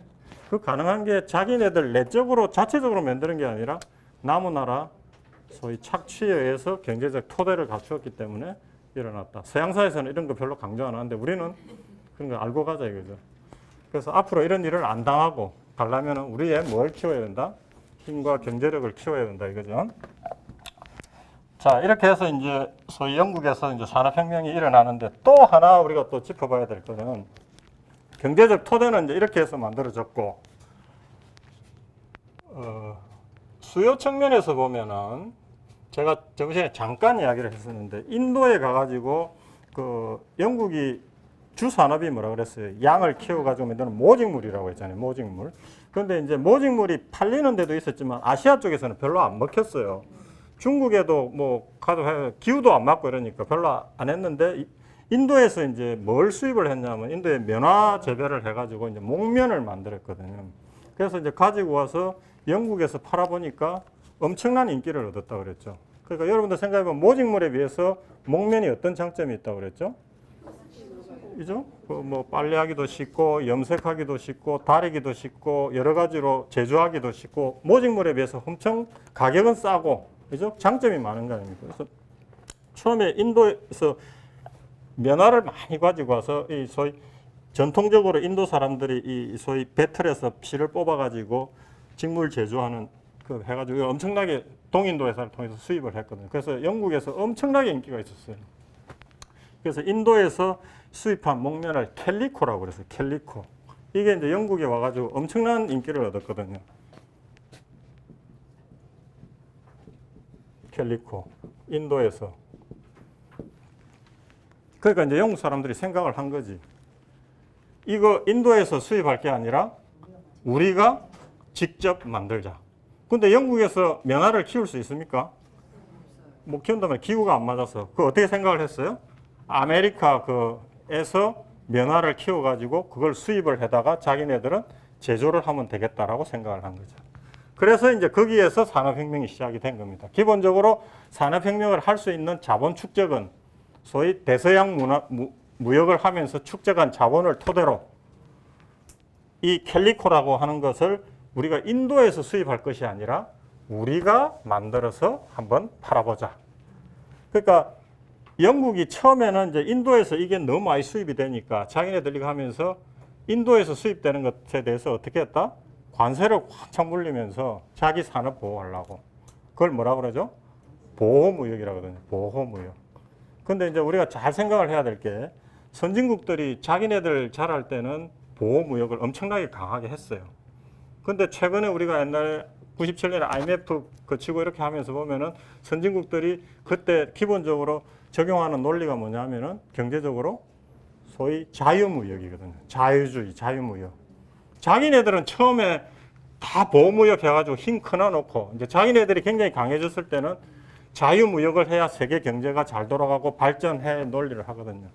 그 가능한 게 자기네들 내적으로 자체적으로 만드는 게 아니라 남은 나라 소위 착취에 의해서 경제적 토대를 갖추었기 때문에 일어났다. 서양사에서는 이런 거 별로 강조 안 하는데 우리는 그런 거 알고 가자 이거죠. 그래서 앞으로 이런 일을 안 당하고 가려면 우리의 뭘 키워야 된다? 힘과 경제력을 키워야 된다 이거죠. 자, 이렇게 해서 이제 소위 영국에서 이제 산업혁명이 일어나는데 또 하나 우리가 또 짚어봐야 될 거는 경제적 토대는 이제 이렇게 해서 만들어졌고, 수요 측면에서 보면은 제가 저번 시간에 잠깐 이야기를 했었는데 인도에 가가지고 그 영국이 주 산업이 뭐라 그랬어요? 양을 키워가지고 만드는 모직물이라고 했잖아요. 모직물. 그런데 이제 모직물이 팔리는 데도 있었지만 아시아 쪽에서는 별로 안 먹혔어요. 중국에도 뭐 가도 기후도 안 맞고 이러니까 별로 안 했는데 인도에서 이제 뭘 수입을 했냐면 인도에 면화 재배를 해가지고 이제 목면을 만들었거든요. 그래서 이제 가지고 와서 영국에서 팔아보니까 엄청난 인기를 얻었다고 그랬죠. 그러니까 여러분들 생각해보면 모직물에 비해서 목면이 어떤 장점이 있다고 그랬죠? 그죠? 뭐 빨래하기도 쉽고 염색하기도 쉽고 다리기도 쉽고 여러 가지로 제조하기도 쉽고 모직물에 비해서 엄청 가격은 싸고 그죠? 장점이 많은 거 아닙니까? 그래서 처음에 인도에서 면화를 많이 가지고 와서 이 소위 전통적으로 인도 사람들이 이 소위 배틀에서 피를 뽑아가지고 직물 제조하는 그 해가지고 엄청나게 동인도 회사를 통해서 수입을 했거든요. 그래서 영국에서 엄청나게 인기가 있었어요. 그래서 인도에서 수입한 목면을 캘리코라고 그랬어요. 캘리코. 이게 이제 영국에 와가지고 엄청난 인기를 얻었거든요. 캘리코. 인도에서. 그러니까 이제 영국 사람들이 생각을 한 거지. 이거 인도에서 수입할 게 아니라 우리가 직접 만들자. 근데 영국에서 면화를 키울 수 있습니까? 못 키운다면 기후가 안 맞아서. 그 어떻게 생각을 했어요? 아메리카에서 면화를 키워가지고 그걸 수입을 해다가 자기네들은 제조를 하면 되겠다라고 생각을 한 거죠. 그래서 이제 거기에서 산업혁명이 시작이 된 겁니다. 기본적으로 산업혁명을 할 수 있는 자본 축적은 소위 대서양 무역을 하면서 축적한 자본을 토대로 이 캘리코라고 하는 것을 우리가 인도에서 수입할 것이 아니라 우리가 만들어서 한번 팔아보자. 그러니까 영국이 처음에는 이제 인도에서 이게 너무 많이 수입이 되니까 자기네들이 하면서 인도에서 수입되는 것에 대해서 어떻게 했다? 관세를 확 물리면서 자기 산업 보호하려고. 그걸 뭐라고 그러죠? 보호무역이라고 하거든요. 보호무역. 근데 이제 우리가 잘 생각을 해야 될 게 선진국들이 자기네들 잘할 때는 보호무역을 엄청나게 강하게 했어요. 근데 최근에 우리가 옛날 97년에 IMF 거치고 이렇게 하면서 보면은 선진국들이 그때 기본적으로 적용하는 논리가 뭐냐면은 경제적으로 소위 자유무역이거든요. 자유주의, 자유무역. 자기네들은 처음에 다 보호무역 해가지고 힘 커놔놓고 이제 자기네들이 굉장히 강해졌을 때는 자유무역을 해야 세계 경제가 잘 돌아가고 발전해 논리를 하거든요.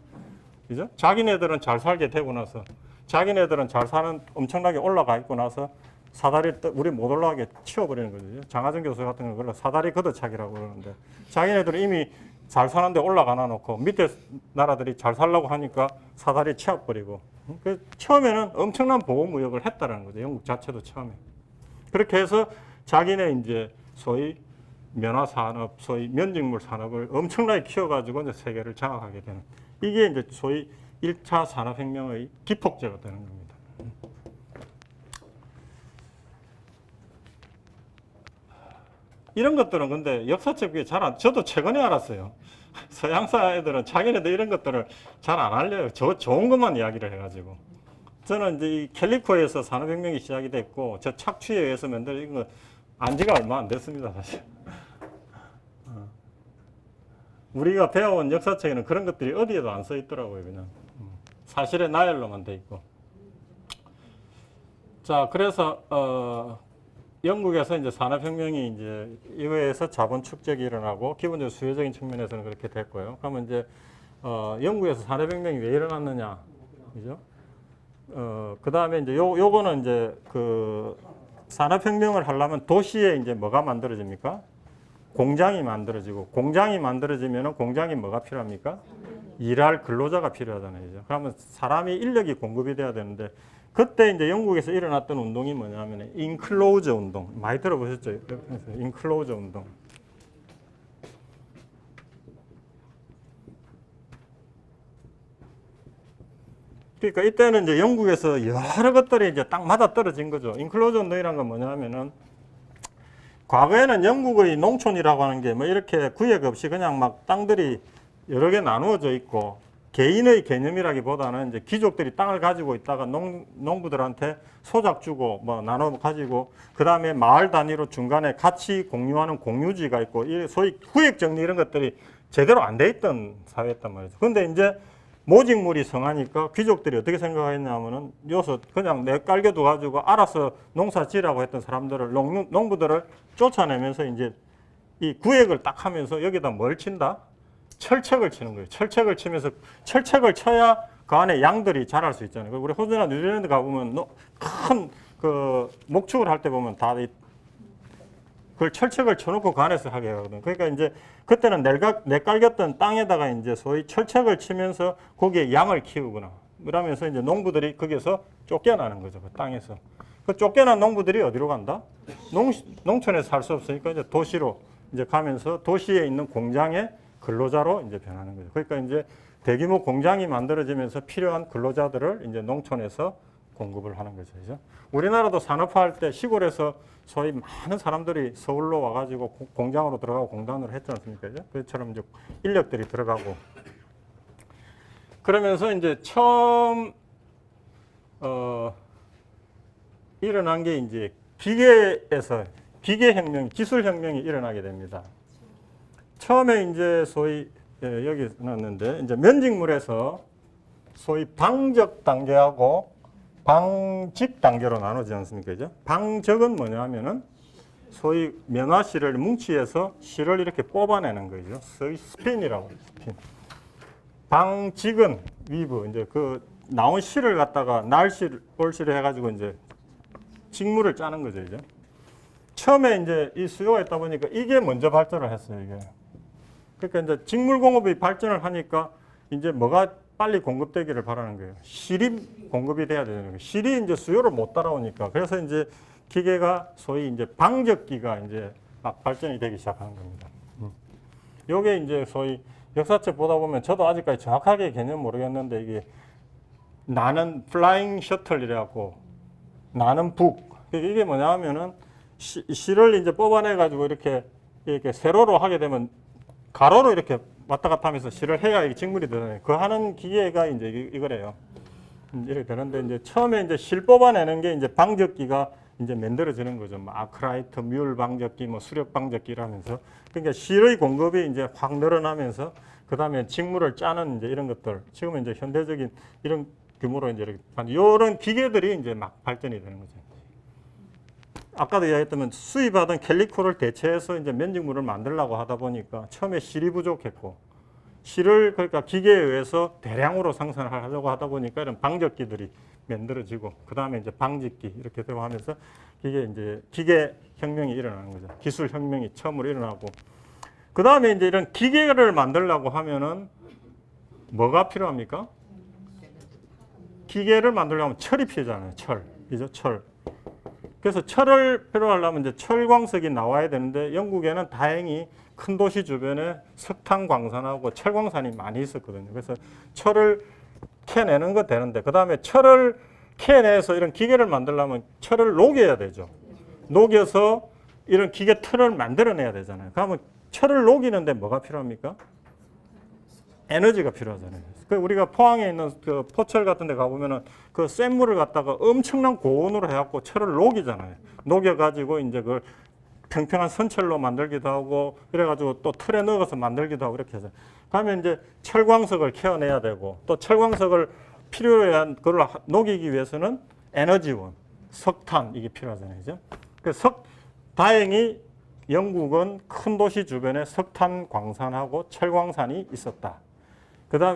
그죠? 자기네들은 잘 살게 되고 나서 자기네들은 잘 사는 엄청나게 올라가 있고 나서 사다리 우리 못 올라가게 치워버리는 거죠. 장하정 교수 같은 거 그걸 사다리 걷어차기라고 그러는데 자기네들은 이미 잘 사는데 올라가 놓고 밑에 나라들이 잘 살려고 하니까 사다리 치워버리고 처음에는 엄청난 보호무역을 했다는 거죠. 영국 자체도 처음에. 그렇게 해서 자기네 이제 소위 면화산업, 소위 면직물 산업을 엄청나게 키워가지고 이제 세계를 장악하게 되는 이게 이제 소위 1차 산업혁명의 기폭제가 되는 겁니다. 이런 것들은 근데 역사책에 잘 안, 저도 최근에 알았어요. 서양사 애들은 자기네들 이런 것들을 잘 안 알려요. 좋은 것만 이야기를 해가지고. 저는 이제 이 캘리포에서 산업혁명이 시작이 됐고, 저 착취에 의해서 만든 거 안지가 얼마 안 됐습니다, 사실. 우리가 배워온 역사책에는 그런 것들이 어디에도 안 써 있더라고요, 그냥. 사실의 나열로만 돼 있고. 자, 그래서, 영국에서 이제 산업혁명이 이제 이거에서 자본 축적이 일어나고 기본적으로 수요적인 측면에서는 그렇게 됐고요. 그러면 이제 영국에서 산업혁명이 왜 일어났느냐, 그죠? 그 다음에 이제 요거는 이제 그 산업혁명을 하려면 도시에 이제 뭐가 만들어집니까? 공장이 만들어지고 공장이 만들어지면은 공장이 뭐가 필요합니까? 일할 근로자가 필요하잖아요. 그죠? 그러면 사람이 인력이 공급이 돼야 되는데. 그때 이제 영국에서 일어났던 운동이 뭐냐면 인클로저 운동 많이 들어보셨죠? 인클로저 운동. 그러니까 이때는 이제 영국에서 여러 것들이 이제 딱 맞아 떨어진 거죠. 인클로저 운동이란 건 뭐냐면은 과거에는 영국의 농촌이라고 하는 게 뭐 이렇게 구역 없이 그냥 막 땅들이 여러 개 나누어져 있고 개인의 개념이라기보다는 이제 귀족들이 땅을 가지고 있다가 농부들한테 소작 주고 뭐 나눠 가지고 그 다음에 마을 단위로 중간에 같이 공유하는 공유지가 있고 소위 구역 정리 이런 것들이 제대로 안 돼 있던 사회였단 말이죠. 근데 이제 모직물이 성하니까 귀족들이 어떻게 생각했냐면은 여기서 그냥 내 깔겨둬 가지고 알아서 농사 지으라고 했던 사람들을 농부들을 쫓아내면서 이제 이 구역을 딱 하면서 여기다 뭘 친다? 철책을 치는 거예요. 철책을 치면서 철책을 쳐야 그 안에 양들이 자랄 수 있잖아요. 우리 호주나 뉴질랜드 가보면 큰 그 목축을 할 때 보면 다 그걸 철책을 쳐놓고 그 안에서 하게 하거든요. 그러니까 이제 그때는 내깔겼던 땅에다가 이제 소위 철책을 치면서 거기에 양을 키우거나 그러면서 이제 농부들이 거기에서 쫓겨나는 거죠. 그 땅에서. 그 쫓겨난 농부들이 어디로 간다? 농촌에서 살 수 없으니까 이제 도시로 이제 가면서 도시에 있는 공장에 근로자로 이제 변하는 거죠. 그러니까 이제 대규모 공장이 만들어지면서 필요한 근로자들을 이제 농촌에서 공급을 하는 거죠. 그죠? 우리나라도 산업화할 때 시골에서 소위 많은 사람들이 서울로 와가지고 공장으로 들어가고 공단으로 했지 않습니까? 그죠? 그처럼 이제 인력들이 들어가고. 그러면서 이제 처음, 일어난 게 이제 기계에서 기계혁명, 기술혁명이 일어나게 됩니다. 처음에 이제 소위 여기 나왔는데 이제 면직물에서 소위 방적 단계하고 방직 단계로 나누지 않습니까? 그죠? 방적은 뭐냐면은 소위 면화실을 뭉치해서 실을 이렇게 뽑아내는 거죠. 소위 스핀이라고 해요. 스핀. 방직은 위브 이제 그 나온 실을 갖다가 날실, 올실을 해가지고 이제 직물을 짜는 거죠. 이제 처음에 이제 이 수요가 있다 보니까 이게 먼저 발전을 했어요. 이게. 그러니까 이제 직물 공업이 발전을 하니까 이제 뭐가 빨리 공급되기를 바라는 거예요. 실이 공급이 돼야 되는 거예요. 실이 이제 수요를 못 따라오니까. 그래서 이제 기계가 소위 이제 방적기가 이제 막 발전이 되기 시작하는 겁니다. 요게 이제 소위 역사책 보다 보면 저도 아직까지 정확하게 개념 모르겠는데 이게 나는 플라잉 셔틀이라고 나는 북. 이게 뭐냐 하면은 실을 이제 뽑아내 가지고 이렇게 세로로 하게 되면 가로로 이렇게 왔다 갔다 하면서 실을 해야 이게 직물이 되잖아요. 그 하는 기계가 이제 이거래요. 이렇게 되는데 이제 처음에 이제 실 뽑아내는 게 이제 방적기가 이제 만들어지는 거죠. 뭐 아크라이트, 뮬 방적기, 뭐 수력 방적기라면서 그러니까 실의 공급이 이제 확 늘어나면서 그 다음에 직물을 짜는 이제 이런 것들 지금은 이제 현대적인 이런 규모로 이제 이렇게 이런 기계들이 이제 막 발전이 되는 거죠. 아까도 이야기했다면 수입하던 캘리코를 대체해서 이제 면직물을 만들려고 하다 보니까 처음에 실이 부족했고 실을 그러니까 기계에 의해서 대량으로 생산하려고 하다 보니까 이런 방적기들이 만들어지고 그 다음에 이제 방직기 이렇게 되고 하면서 이게 이제 기계 혁명이 일어나는 거죠. 기술 혁명이 처음으로 일어나고 그 다음에 이제 이런 기계를 만들려고 하면은 뭐가 필요합니까? 기계를 만들려면 철이 필요하잖아요. 철. 그죠? 철. 그래서 철을 필요하려면 이제 철광석이 나와야 되는데 영국에는 다행히 큰 도시 주변에 석탄 광산하고 철광산이 많이 있었거든요. 그래서 철을 캐내는 거 되는데 그 다음에 철을 캐내서 이런 기계를 만들려면 철을 녹여야 되죠. 녹여서 이런 기계 틀을 만들어내야 되잖아요. 그러면 철을 녹이는데 뭐가 필요합니까? 에너지가 필요하잖아요. 우리가 포항에 있는 그 포철 같은 데 가보면은 그 센 물을 갖다가 엄청난 고온으로 해갖고 철을 녹이잖아요. 녹여가지고 이제 그걸 평평한 선철로 만들기도 하고 그래가지고 또 틀에 넣어서 만들기도 하고 이렇게 해서 그러면 이제 철광석을 캐어내야 되고 또 철광석을 필요한 그걸 녹이기 위해서는 에너지원, 석탄 이게 필요하잖아요. 그죠? 그래서 다행히 영국은 큰 도시 주변에 석탄 광산하고 철광산이 있었다.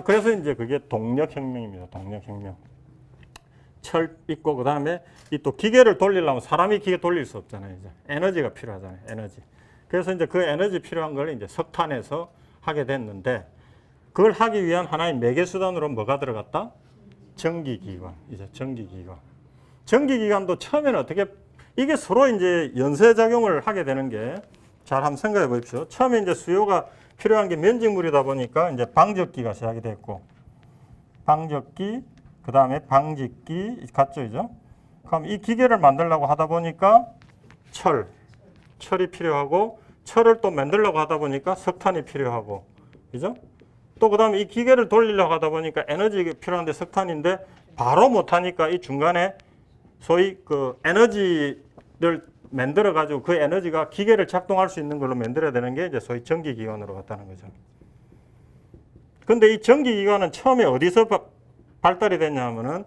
그래서 이제 그게 동력혁명입니다. 동력혁명. 철 있고 그다음에 이 또 기계를 돌리려면 사람이 기계 돌릴 수 없잖아요. 이제 에너지가 필요하잖아요. 에너지. 그래서 이제 그 에너지 필요한 걸 이제 석탄에서 하게 됐는데 그걸 하기 위한 하나의 매개 수단으로 뭐가 들어갔다? 전기기관. 이제 전기기관. 전기기관도 처음에는 어떻게 이게 서로 이제 연쇄작용을 하게 되는 게 잘 한번 생각해 보십시오. 처음에 이제 수요가 필요한 게 면직물이다 보니까 이제 방적기가 시작이 됐고 방적기 그 다음에 방직기 같죠, 이죠? 그럼 이 기계를 만들려고 하다 보니까 철이 필요하고 철을 또 만들려고 하다 보니까 석탄이 필요하고, 그죠? 또 그 다음에 이 기계를 돌리려고 하다 보니까 에너지가 필요한데 석탄인데 바로 못하니까 이 중간에 소위 그 에너지를 만들어 가지고 그 에너지가 기계를 작동할 수 있는 걸로 만들어야 되는 게 이제 소위 전기기관으로 갔다는 거죠. 근데 이 전기기관은 처음에 어디서 발달이 됐냐면은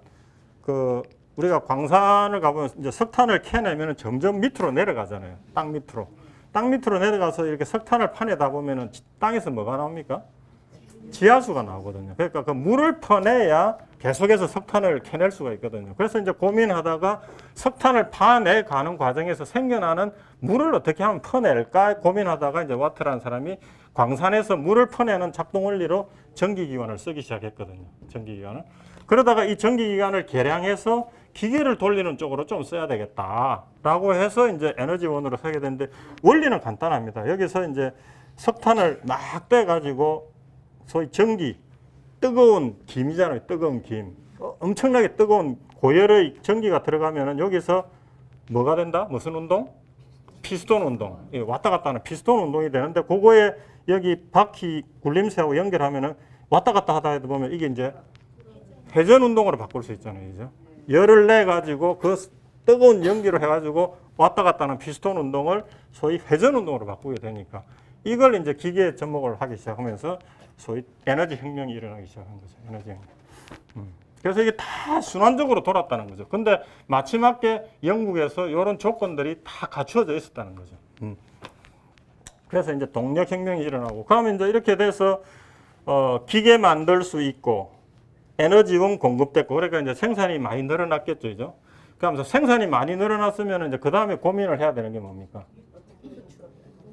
그 우리가 광산을 가보면 이제 석탄을 캐내면 점점 밑으로 내려가잖아요. 땅 밑으로. 땅 밑으로 내려가서 이렇게 석탄을 파내다 보면은 땅에서 뭐가 나옵니까? 지하수가 나오거든요. 그러니까 그 물을 퍼내야 계속해서 석탄을 캐낼 수가 있거든요. 그래서 이제 고민하다가 석탄을 파내 가는 과정에서 생겨나는 물을 어떻게 하면 퍼낼까 고민하다가 이제 와트라는 사람이 광산에서 물을 퍼내는 작동 원리로 전기기관을 쓰기 시작했거든요. 전기기관을. 그러다가 이 전기기관을 개량해서 기계를 돌리는 쪽으로 좀 써야 되겠다라고 해서 이제 에너지원으로 쓰게 됐는데 원리는 간단합니다. 여기서 이제 석탄을 막 떼가지고 소위 전기, 뜨거운 김이잖아요. 뜨거운 김. 엄청나게 뜨거운 고열의 전기가 들어가면은 여기서 뭐가 된다? 무슨 운동? 피스톤 운동. 왔다 갔다 하는 피스톤 운동이 되는데 그거에 여기 바퀴 굴림체하고 연결하면은 왔다 갔다 하다 보면 이게 이제 회전 운동으로 바꿀 수 있잖아요. 그죠? 열을 내 가지고 그 뜨거운 연기로 해 가지고 왔다 갔다 하는 피스톤 운동을 소위 회전 운동으로 바꾸게 되니까 이걸 이제 기계에 접목을 하기 시작하면서 소위 에너지 혁명이 일어나기 시작한 거죠. 에너지 혁명. 그래서 이게 다 순환적으로 돌았다는 거죠. 근데 마지막에 영국에서 이런 조건들이 다 갖추어져 있었다는 거죠. 그래서 이제 동력 혁명이 일어나고 그러면 이제 이렇게 돼서 기계 만들 수 있고 에너지원 공급됐고 그러니까 이제 생산이 많이 늘어났겠죠, 그죠? 그러면서 생산이 많이 늘어났으면 이제 그 다음에 고민을 해야 되는 게 뭡니까?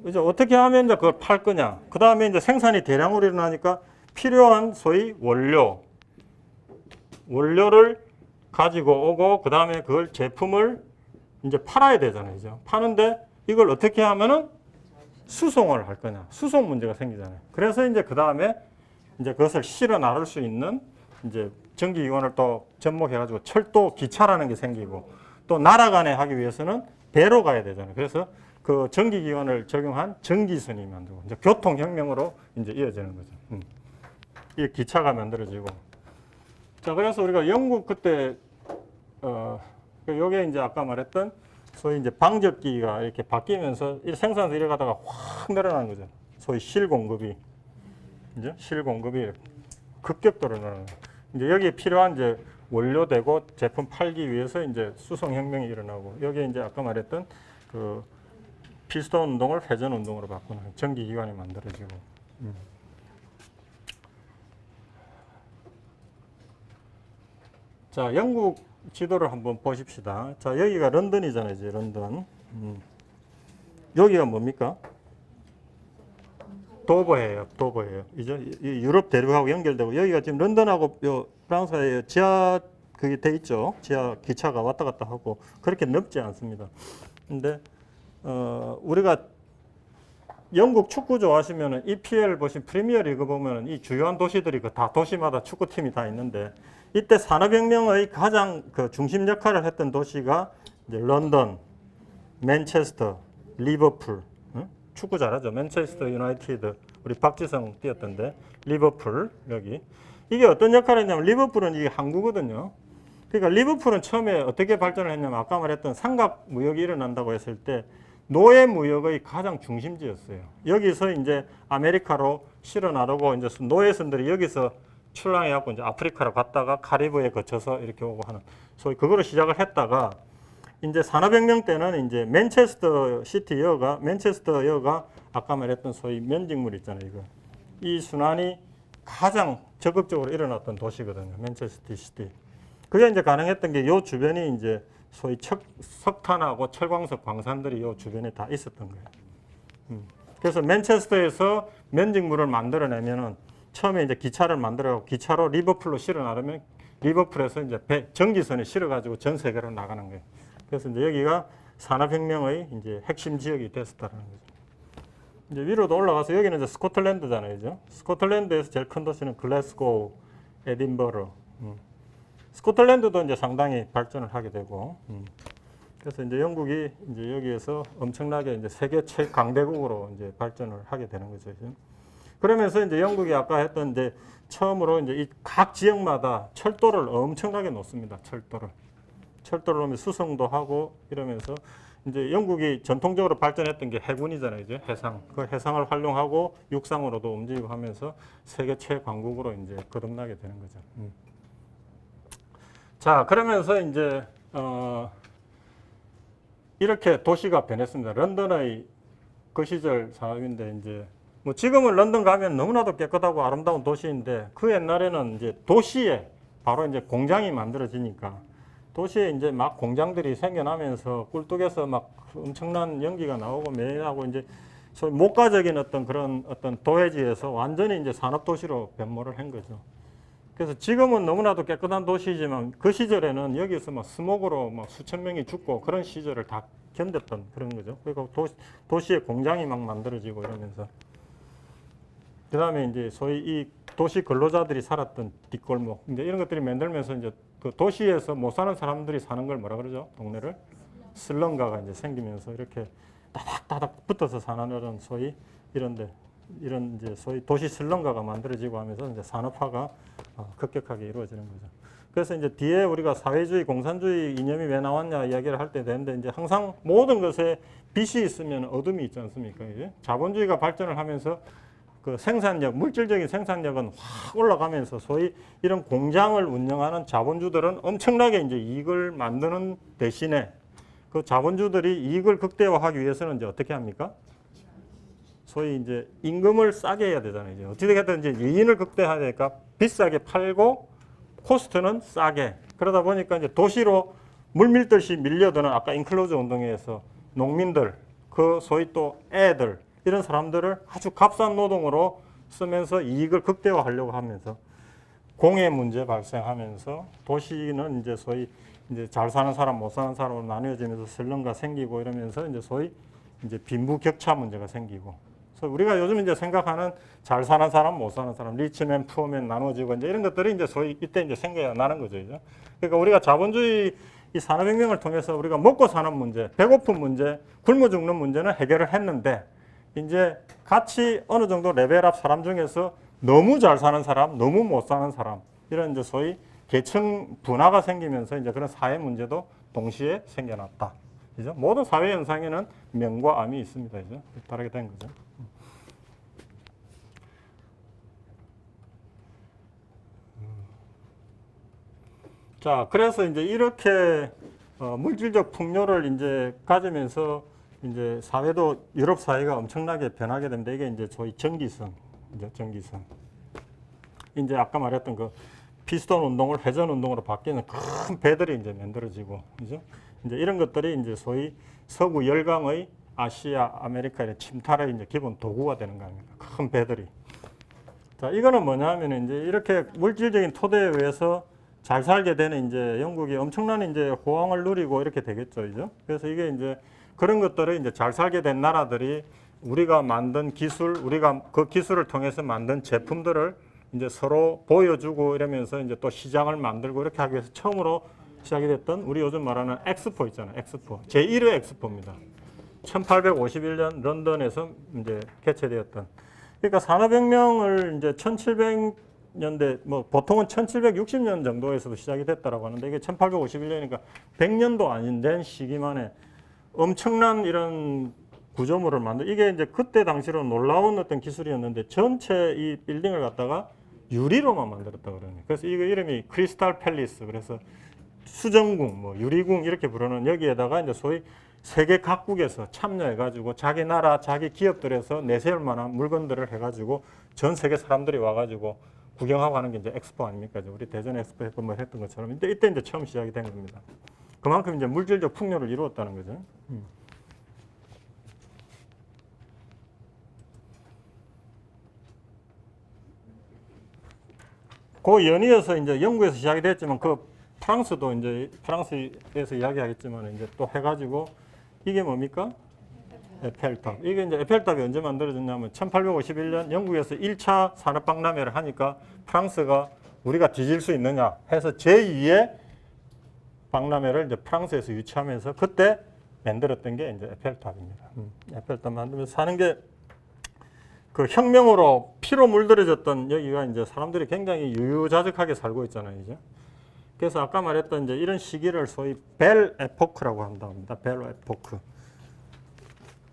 그죠? 어떻게 하면 이제 그걸 팔 거냐? 그 다음에 이제 생산이 대량으로 일어나니까 필요한 소위 원료를 가지고 오고 그 다음에 그걸 제품을 이제 팔아야 되잖아요, 그죠? 파는데 이걸 어떻게 하면은 수송을 할 거냐. 수송 문제가 생기잖아요. 그래서 이제 그 다음에 이제 그것을 실어 나를 수 있는 이제 전기기관을 또 접목해가지고 철도 기차라는 게 생기고 또 날아가네 하기 위해서는 배로 가야 되잖아요. 그래서 그 전기기관을 적용한 전기선이 만들고 이제 교통혁명으로 이제 이어지는 거죠. 이 기차가 만들어지고. 자, 그래서 우리가 영국 그때 요게 이제 아까 말했던 소위 이제 방적기가 이렇게 바뀌면서 생산에서 이래가다가 확 늘어나는 거죠. 소위 실공급이 이제 실공급이 급격도로 늘어나는 거죠. 이제 여기에 필요한 이제 원료되고 제품 팔기 위해서 이제 수송혁명이 일어나고 여기에 이제 아까 말했던 그 피스톤 운동을 회전 운동으로 바꾸는 전기기관이 만들어지고. 자, 영국 지도를 한번 보십시다. 자, 여기가 런던이잖아요, 이제 런던. 여기가 뭡니까? 도버예요, 도버예요. 이제 유럽 대륙하고 연결되고 여기가 지금 런던하고 요 프랑스의 지하 그게 돼 있죠. 지하 기차가 왔다 갔다 하고 그렇게 넓지 않습니다. 근데 우리가 영국 축구 좋아하시면은 EPL 보신 프리미어 리그 보면은 이 주요한 도시들이 그 다 도시마다 축구팀이 다 있는데 이때 산업혁명의 가장 그 중심 역할을 했던 도시가 이제 런던, 맨체스터, 리버풀. 축구 잘하죠. 맨체스터 유나이티드. 우리 박지성 뛰었던데 리버풀 여기. 이게 어떤 역할을 했냐면 리버풀은 이게 항구거든요. 그러니까 리버풀은 처음에 어떻게 발전을 했냐면 아까 말했던 삼각 무역이 일어난다고 했을 때 노예 무역의 가장 중심지였어요. 여기서 이제 아메리카로 실어 나르고 이제 노예선들이 여기서 출항해갖고 이제 아프리카로 갔다가 카리브에 거쳐서 이렇게 오고 하는 소위 그거로 시작을 했다가 이제 산업혁명 때는 이제 맨체스터여가 아까 말했던 소위 면직물 있잖아요. 이거 이 순환이 가장 적극적으로 일어났던 도시거든요. 맨체스터 시티. 그게 이제 가능했던 게 요 주변이 이제 소위 석탄하고 철광석 광산들이 요 주변에 다 있었던 거예요. 그래서 맨체스터에서 면직물을 만들어내면은 처음에 이제 기차를 만들어가고 기차로 리버풀로 실어 나르면 리버풀에서 이제 전기선에 실어가지고 전 세계로 나가는 거예요. 그래서 이제 여기가 산업혁명의 이제 핵심 지역이 됐었다는 거죠. 이제 위로도 올라가서 여기는 이제 스코틀랜드잖아요, 그죠? 스코틀랜드에서 제일 큰 도시는 글래스고우, 에딘버러. 스코틀랜드도 이제 상당히 발전을 하게 되고. 그래서 이제 영국이 이제 여기에서 엄청나게 이제 세계 최강대국으로 이제 발전을 하게 되는 거죠. 그죠? 그러면서 이제 영국이 아까 했던 이제 처음으로 이제 이 각 지역마다 철도를 엄청나게 놓습니다. 철도를 놓으면 수송도 하고 이러면서 이제 영국이 전통적으로 발전했던 게 해군이잖아요. 이제 해상. 그 해상을 활용하고 육상으로도 움직이고 하면서 세계 최강국으로 이제 거듭나게 되는 거죠. 자, 그러면서 이제 이렇게 도시가 변했습니다. 런던의 그 시절 사업인데 이제 뭐 지금은 런던 가면 너무나도 깨끗하고 아름다운 도시인데 그 옛날에는 이제 도시에 바로 이제 공장이 만들어지니까 도시에 이제 막 공장들이 생겨나면서 꿀뚝에서 막 엄청난 연기가 나오고 매하고 이제 소위 목가적인 어떤 그런 어떤 도회지에서 완전히 이제 산업 도시로 변모를 한 거죠. 그래서 지금은 너무나도 깨끗한 도시지만 그 시절에는 여기서 막 스모그로 막 수천 명이 죽고 그런 시절을 다 견뎠던 그런 거죠. 그리고 도시에 공장이 막 만들어지고 이러면서 그 다음에 이제 소위 이 도시 근로자들이 살았던 뒷골목 이제 이런 것들이 만들면서 이제 그 도시에서 못 사는 사람들이 사는 걸 뭐라 그러죠? 동네를 슬럼가가 이제 생기면서 이렇게 따닥따닥 붙어서 사는 이런 소위 이런 이제 소위 도시 슬럼가가 만들어지고 하면서 이제 산업화가 급격하게 이루어지는 거죠. 그래서 이제 뒤에 우리가 사회주의, 공산주의 이념이 왜 나왔냐 이야기를 할 때 되는데 이제 항상 모든 것에 빛이 있으면 어둠이 있지 않습니까? 이제 자본주의가 발전을 하면서 그 생산력, 물질적인 생산력은 확 올라가면서 소위 이런 공장을 운영하는 자본주들은 엄청나게 이제 이익을 만드는 대신에 그 자본주들이 이익을 극대화하기 위해서는 이제 어떻게 합니까? 소위 이제 임금을 싸게 해야 되잖아요. 이제 어떻게든 이제 이익을 극대화해야 되니까 비싸게 팔고 코스트는 싸게. 그러다 보니까 이제 도시로 물밀듯이 밀려드는 아까 인클로즈 운동에서 농민들, 그 소위 또 애들 이런 사람들을 아주 값싼 노동으로 쓰면서 이익을 극대화하려고 하면서 공해 문제 발생하면서 도시는 이제 소위 이제 잘 사는 사람 못 사는 사람으로 나뉘어지면서 슬럼가 생기고 이러면서 이제 소위 이제 빈부격차 문제가 생기고. 그래서 우리가 요즘 이제 생각하는 잘 사는 사람, 못 사는 사람, 리치맨, 푸어맨 나눠지고 이제 이런 것들이 이제 소위 이때 이제 생겨나는 거죠. 이제. 그러니까 우리가 자본주의 이 산업혁명을 통해서 우리가 먹고 사는 문제, 배고픈 문제, 굶어 죽는 문제는 해결을 했는데 이제 같이 어느 정도 레벨업 사람 중에서 너무 잘 사는 사람, 너무 못 사는 사람 이런 이제 소위 계층 분화가 생기면서 이제 그런 사회 문제도 동시에 생겨났다. 그죠? 모든 사회 현상에는 명과 암이 있습니다. 그죠? 다르게 된 거죠. 자, 그래서 이제 이렇게 물질적 풍요를 이제 가지면서 이제 사회도 유럽 사회가 엄청나게 변하게 됩니다. 이게 이제 소위 전기성, 이제 전기성. 이제 아까 말했던 그 피스톤 운동을 회전 운동으로 바뀌는 큰 배들이 이제 만들어지고, 그죠? 이제 이런 것들이 이제 소위 서구 열강의 아시아, 아메리카의 침탈의 이제 기본 도구가 되는 거 아닙니까? 큰 배들이. 자, 이거는 뭐냐면 이제 이렇게 물질적인 토대에 의해서 잘 살게 되는 이제 영국이 엄청난 이제 호황을 누리고 이렇게 되겠죠, 그죠? 그래서 이게 이제 그런 것들을 이제 잘 살게 된 나라들이 우리가 만든 기술, 우리가 그 기술을 통해서 만든 제품들을 이제 서로 보여주고 이러면서 이제 또 시장을 만들고 이렇게 하기 위해서 처음으로 시작이 됐던 우리 요즘 말하는 엑스포 있잖아요. 엑스포. 제1회 엑스포입니다. 1851년 런던에서 이제 개최되었던. 그러니까 산업혁명을 이제 1700년대, 뭐 보통은 1760년 정도에서도 시작이 됐다라고 하는데 이게 1851년이니까 100년도 안 된 시기 만에 엄청난 이런 구조물을 만들. 이게 이제 그때 당시로 놀라운 어떤 기술이었는데 전체 이 빌딩을 갖다가 유리로만 만들었다 그러네요. 그래서 이거 이름이 크리스탈 팰리스. 그래서 수정궁, 뭐 유리궁 이렇게 부르는 여기에다가 이제 소위 세계 각국에서 참여해가지고 자기 나라, 자기 기업들에서 내세울 만한 물건들을 해가지고 전 세계 사람들이 와가지고 구경하고 하는 게 이제 엑스포 아닙니까? 우리 대전 엑스포 뭐 했던 것처럼. 이때 이제 처음 시작이 된 겁니다. 그만큼 이제 물질적 풍요를 이루었다는 거죠. 그 연이어서 이제 영국에서 시작이 됐지만 그 프랑스도 이제 프랑스에서 이야기하겠지만 이제 또 해가지고 이게 뭡니까? 에펠탑. 이게 이제 에펠탑이 언제 만들어졌냐면 1851년 영국에서 1차 산업박람회를 하니까 프랑스가 우리가 뒤질 수 있느냐 해서 제2의 박람회를 이제 프랑스에서 유치하면서 그때 만들었던 게 이제 에펠탑입니다. 에펠탑 만들면서 사는 게 그 혁명으로 피로 물들여졌던 여기가 이제 사람들이 굉장히 유유자적하게 살고 있잖아요, 이제. 그래서 아까 말했던 이제 이런 시기를 소위 벨 에포크라고 한답니다. 벨 에포크.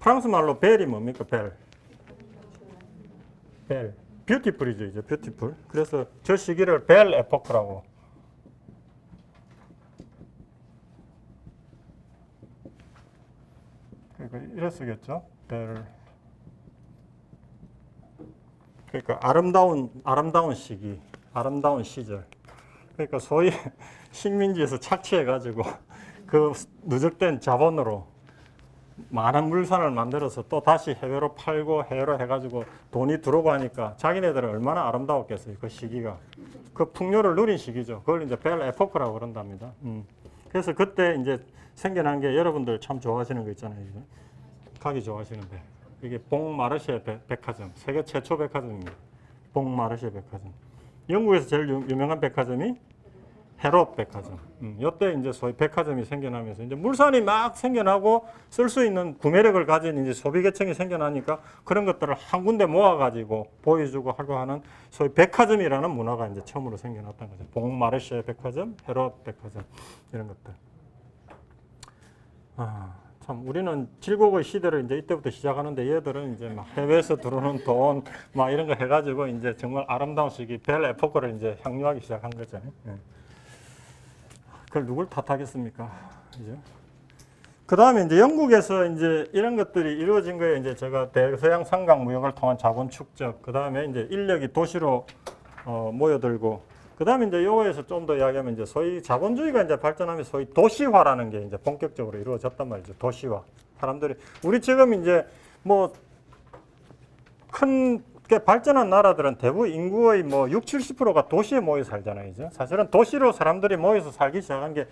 프랑스 말로 벨이 뭡니까? 벨. 벨. 뷰티풀이죠, 이제 뷰티풀. 그래서 저 시기를 벨 에포크라고. 그러니까 이래 쓰겠죠. 벨. 그러니까 아름다운 시기, 아름다운 시절. 그러니까 소위 식민지에서 착취해가지고 그 누적된 자본으로 많은 물산을 만들어서 또 다시 해외로 팔고 해외로 해가지고 돈이 들어오고 하니까 자기네들은 얼마나 아름다웠겠어요. 그 시기가. 그 풍요를 누린 시기죠. 그걸 이제 벨 에포크라고 그런답니다. 그래서 그때 이제 생겨난 게 여러분들 참 좋아하시는 거 있잖아요. 이제. 가기 좋아하시는데. 이게 봉마르쉐 백화점, 세계 최초 백화점입니다. 봉마르쉐 백화점. 영국에서 제일 유명한 백화점이 헤롯 백화점. 이때 이제 소위 백화점이 생겨나면서 이제 물산이 막 생겨나고 쓸 수 있는 구매력을 가진 이제 소비 계층이 생겨나니까 그런 것들을 한 군데 모아가지고 보여주고 하고 하는 소위 백화점이라는 문화가 이제 처음으로 생겨났던 거죠. 봉마르쉐 백화점, 헤롯 백화점 이런 것들. 참 우리는 질곡의 시대를 이제 이때부터 시작하는데 얘들은 이제 막 해외에서 들어오는 돈 막 이런 거 해가지고 이제 정말 아름다운 시기 벨 에포크를 이제 향유하기 시작한 거죠. 그걸 누굴 탓하겠습니까? 그죠? 그 다음에 이제 영국에서 이제 이런 것들이 이루어진 거에 이제 제가 대서양 삼각 무역을 통한 자본 축적, 그 다음에 이제 인력이 도시로 모여들고, 그 다음에 이제 요거에서 좀 더 이야기하면 이제 소위 자본주의가 이제 발전하면서 소위 도시화라는 게 이제 본격적으로 이루어졌단 말이죠. 도시화. 사람들이, 우리 지금 이제 뭐 큰 게 발전한 나라들은 대부분 인구의 뭐 60, 70%가 도시에 모여 살잖아요. 이제. 사실은 도시로 사람들이 모여서 살기 시작한 게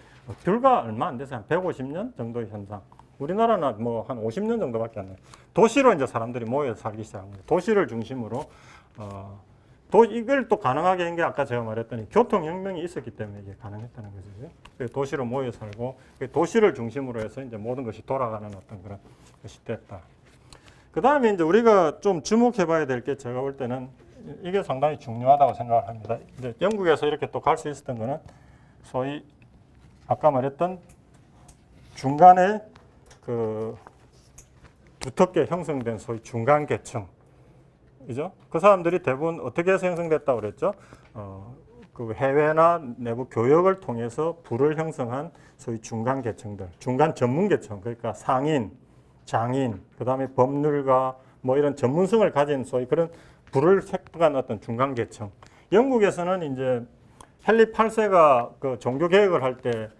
불과 얼마 안 돼서 한 150년 정도의 현상. 우리나라는 뭐 한 50년 정도밖에 안 돼요. 도시로 이제 사람들이 모여 살기 시작한 거예요. 도시를 중심으로 이걸 또 가능하게 한 게 아까 제가 말했더니 교통혁명이 있었기 때문에 이게 가능했다는 거죠. 도시로 모여 살고 도시를 중심으로 해서 이제 모든 것이 돌아가는 어떤 그런 것이 됐다. 그 다음에 이제 우리가 좀 주목해봐야 될 게 제가 볼 때는 이게 상당히 중요하다고 생각을 합니다. 이제 영국에서 이렇게 또 갈 수 있었던 거는 소위 아까 말했던 중간에 그 두텁게 형성된 소위 중간 계층. 그죠? 그 사람들이 대부분 어떻게 해서 형성됐다고 그랬죠? 그 해외나 내부 교역을 통해서 부를 형성한 소위 중간 계층들, 중간 전문 계층, 그러니까 상인, 장인, 그 다음에 법률가, 뭐 이런 전문성을 가진 소위 그런 부를 획득한 어떤 중간 계층. 영국에서는 이제 헨리 8세가 그 종교 개혁을 할 때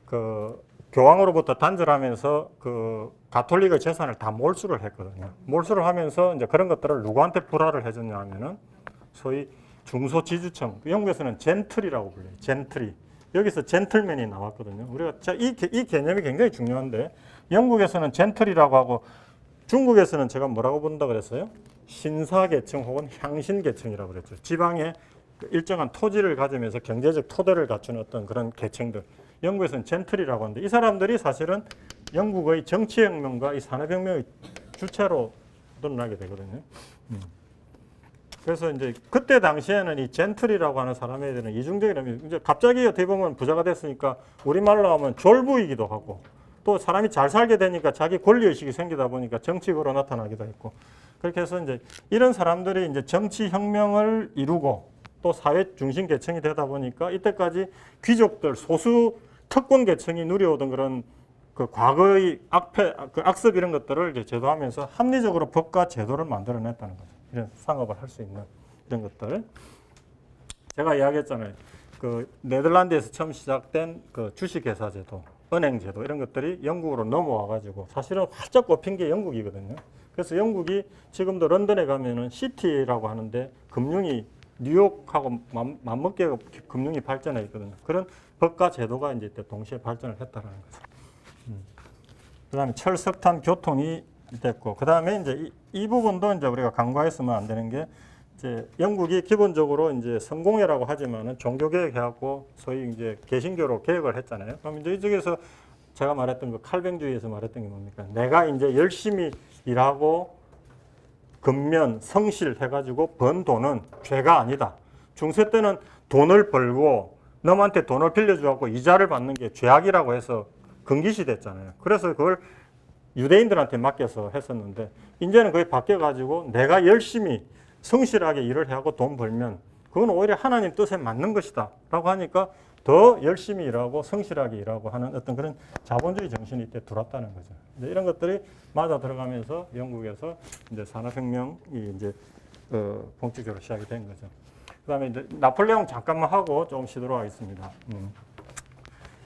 그 교황으로부터 단절하면서 그 가톨릭의 재산을 다 몰수를 했거든요. 몰수를 하면서 이제 그런 것들을 누구한테 불화를 해줬냐 하면은 소위 중소지주층, 영국에서는 젠틀이라고 불려요. 젠틀이. 여기서 젠틀맨이 나왔거든요. 우리가 이 개념이 굉장히 중요한데 영국에서는 젠틀이라고 하고 중국에서는 제가 뭐라고 본다 그랬어요? 신사계층 혹은 향신계층이라고 그랬죠. 지방에 일정한 토지를 가지면서 경제적 토대를 갖춘 어떤 그런 계층들. 영국에서는 젠틀이라고 하는데 이 사람들이 사실은 영국의 정치혁명과 이 산업혁명의 주체로 드러나게 되거든요. 그래서 이제 그때 당시에는 이 젠틀이라고 하는 사람에 대한 이중적인 이제 갑자기 어떻게 보면 부자가 됐으니까 우리말로 하면 졸부이기도 하고 또 사람이 잘 살게 되니까 자기 권리의식이 생기다 보니까 정치적으로 나타나기도 했고 그렇게 해서 이제 이런 사람들이 이제 정치혁명을 이루고 또 사회 중심 계층이 되다 보니까 이때까지 귀족들 소수 특권 계층이 누려오던 그런 그 과거의 악습 이런 것들을 이제 제도하면서 합리적으로 법과 제도를 만들어냈다는 거죠. 이런 상업을 할 수 있는 이런 것들. 제가 이야기했잖아요. 그 네덜란드에서 처음 시작된 그 주식회사 제도, 은행 제도 이런 것들이 영국으로 넘어와 가지고 사실은 활짝 꼽힌 게 영국이거든요. 그래서 영국이 지금도 런던에 가면은 시티라고 하는데 금융이 뉴욕하고 맞먹게 금융이 발전해 있거든요. 그런 법과 제도가 이제 동시에 발전을 했다는 거죠. 그다음에 철석탄 교통이 됐고, 그다음에 이제 이 부분도 이제 우리가 간과했으면 안 되는 게 이제 영국이 기본적으로 이제 성공회라고 하지만은 종교 개혁해갖고 소위 이제 개신교로 개혁을 했잖아요. 그럼 이제 이쪽에서 제가 말했던 그 칼뱅주의에서 말했던 게 뭡니까? 내가 이제 열심히 일하고 근면, 성실 해가지고 번 돈은 죄가 아니다. 중세 때는 돈을 벌고 너한테 돈을 빌려주고 이자를 받는 게 죄악이라고 해서 금기시 됐잖아요. 그래서 그걸 유대인들한테 맡겨서 했었는데 이제는 그게 바뀌어가지고 내가 열심히 성실하게 일을 하고 돈 벌면 그건 오히려 하나님 뜻에 맞는 것이다 라고 하니까 더 열심히 일하고 성실하게 일하고 하는 어떤 그런 자본주의 정신이 이때 들어왔다는 거죠. 이제 이런 것들이 맞아 들어가면서 영국에서 이제 산업혁명이 이제 본격적으로 시작이 된 거죠. 그다음에 이제 나폴레옹 잠깐만 하고 좀 쉬도록 하겠습니다.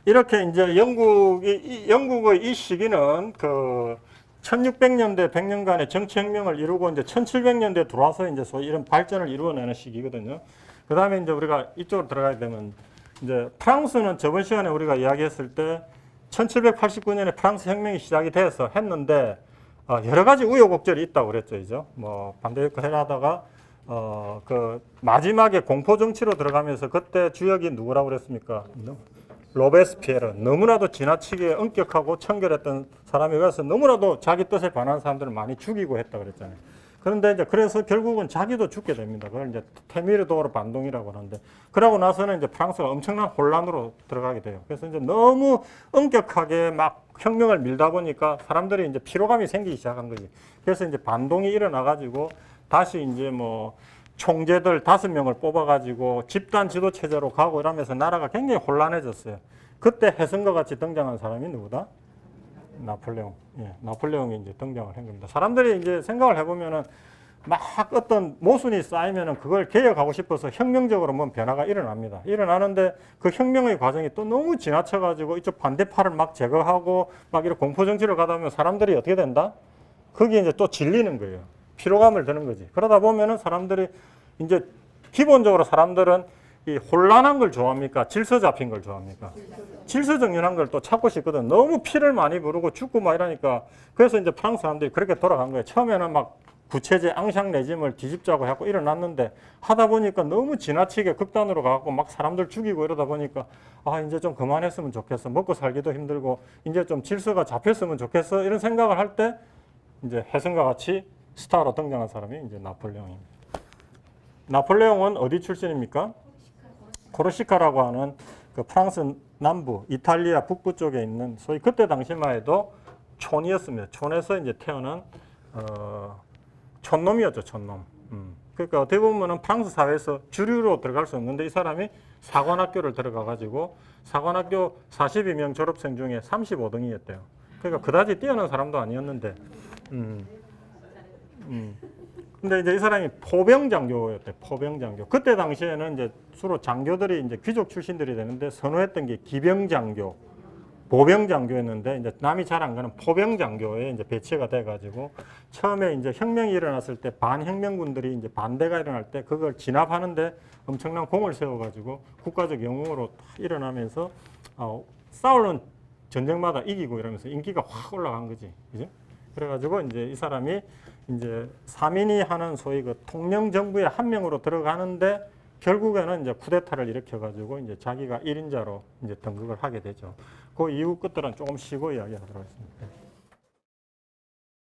이렇게 이제 영국의 이 시기는 그 1600년대 100년간의 정치혁명을 이루고 이제 1700년대에 들어와서 이제 소위 이런 발전을 이루어내는 시기거든요. 그 다음에 이제 우리가 이쪽으로 들어가게 되면 이제 프랑스는 저번 시간에 우리가 이야기했을 때 1789년에 프랑스 혁명이 시작이 돼서 했는데 여러 가지 우여곡절이 있다고 그랬죠, 이죠. 뭐 반대역을 해라다가 그 마지막에 공포 정치로 들어가면서 그때 주역이 누구라고 그랬습니까? 로베스피에르. 너무나도 지나치게 엄격하고 청결했던 사람이 그래서 너무나도 자기 뜻에 반하는 사람들을 많이 죽이고 했다 그랬잖아요. 그런데 이제 그래서 결국은 자기도 죽게 됩니다. 그걸 이제 테미르 도르 반동이라고 하는데 그러고 나서는 이제 프랑스가 엄청난 혼란으로 들어가게 돼요. 그래서 이제 너무 엄격하게 막 혁명을 밀다 보니까 사람들이 이제 피로감이 생기기 시작한 거지. 그래서 이제 반동이 일어나 가지고 다시 이제 뭐 총재들 5명을 뽑아가지고 집단 지도 체제로 가고 이러면서 나라가 굉장히 혼란해졌어요. 그때 해성과 같이 등장한 사람이 누구다? 나폴레옹. 예, 나폴레옹이 이제 등장을 한 겁니다. 사람들이 이제 생각을 해보면은 막 어떤 모순이 쌓이면은 그걸 개혁하고 싶어서 혁명적으로 뭔 변화가 일어납니다. 일어나는데 그 혁명의 과정이 또 너무 지나쳐가지고 이쪽 반대파를 막 제거하고 막 이런 공포정치를 가다 보면 사람들이 어떻게 된다? 거기에 이제 또 질리는 거예요. 피로감을 드는 거지. 그러다 보면은 사람들이 이제 기본적으로 사람들은 이 혼란한 걸 좋아합니까? 질서 잡힌 걸 좋아합니까? 질서 정연한 걸 또 찾고 싶거든. 너무 피를 많이 부르고 죽고 막 이러니까. 그래서 이제 프랑스 사람들이 그렇게 돌아간 거예요. 처음에는 막 구체제 앙샹 레짐을 뒤집자고 하고 일어났는데 하다 보니까 너무 지나치게 극단으로 가고 막 사람들 죽이고 이러다 보니까 아, 이제 좀 그만했으면 좋겠어. 먹고 살기도 힘들고 이제 좀 질서가 잡혔으면 좋겠어. 이런 생각을 할 때 이제 해성과 같이 스타로 등장한 사람이 이제 나폴레옹입니다. 나폴레옹은 어디 출신입니까? 코르시카라고 하는 그 프랑스 남부, 이탈리아 북부 쪽에 있는 소위 그때 당시만 해도 촌이었습니다. 촌에서 이제 태어난 촌놈이었죠, 촌놈. 그러니까 어떻게 보면은 프랑스 사회에서 주류로 들어갈 수 없는데 이 사람이 사관학교를 들어가가지고 사관학교 42명 졸업생 중에 35등이었대요. 그러니까 그다지 뛰어난 사람도 아니었는데, 근데 이제 이 사람이 포병장교였대. 포병장교. 그때 당시에는 이제 주로 장교들이 이제 귀족 출신들이 되는데 선호했던 게 기병장교, 보병장교였는데 이제 남이 잘 안 가는 포병장교에 이제 배치가 돼가지고 처음에 이제 혁명이 일어났을 때 반혁명군들이 이제 반대가 일어날 때 그걸 진압하는데 엄청난 공을 세워가지고 국가적 영웅으로 일어나면서 싸우는 전쟁마다 이기고 이러면서 인기가 확 올라간 거지, 그죠? 그래가지고 이제 이 사람이 이제 사민이 하는 소위 그 통령 정부의 한 명으로 들어가는데 결국에는 이제 쿠데타를 일으켜가지고 이제 자기가 1인자로 이제 등극을 하게 되죠. 그 이후 것들은 조금 쉬고 이야기하도록 하겠습니다.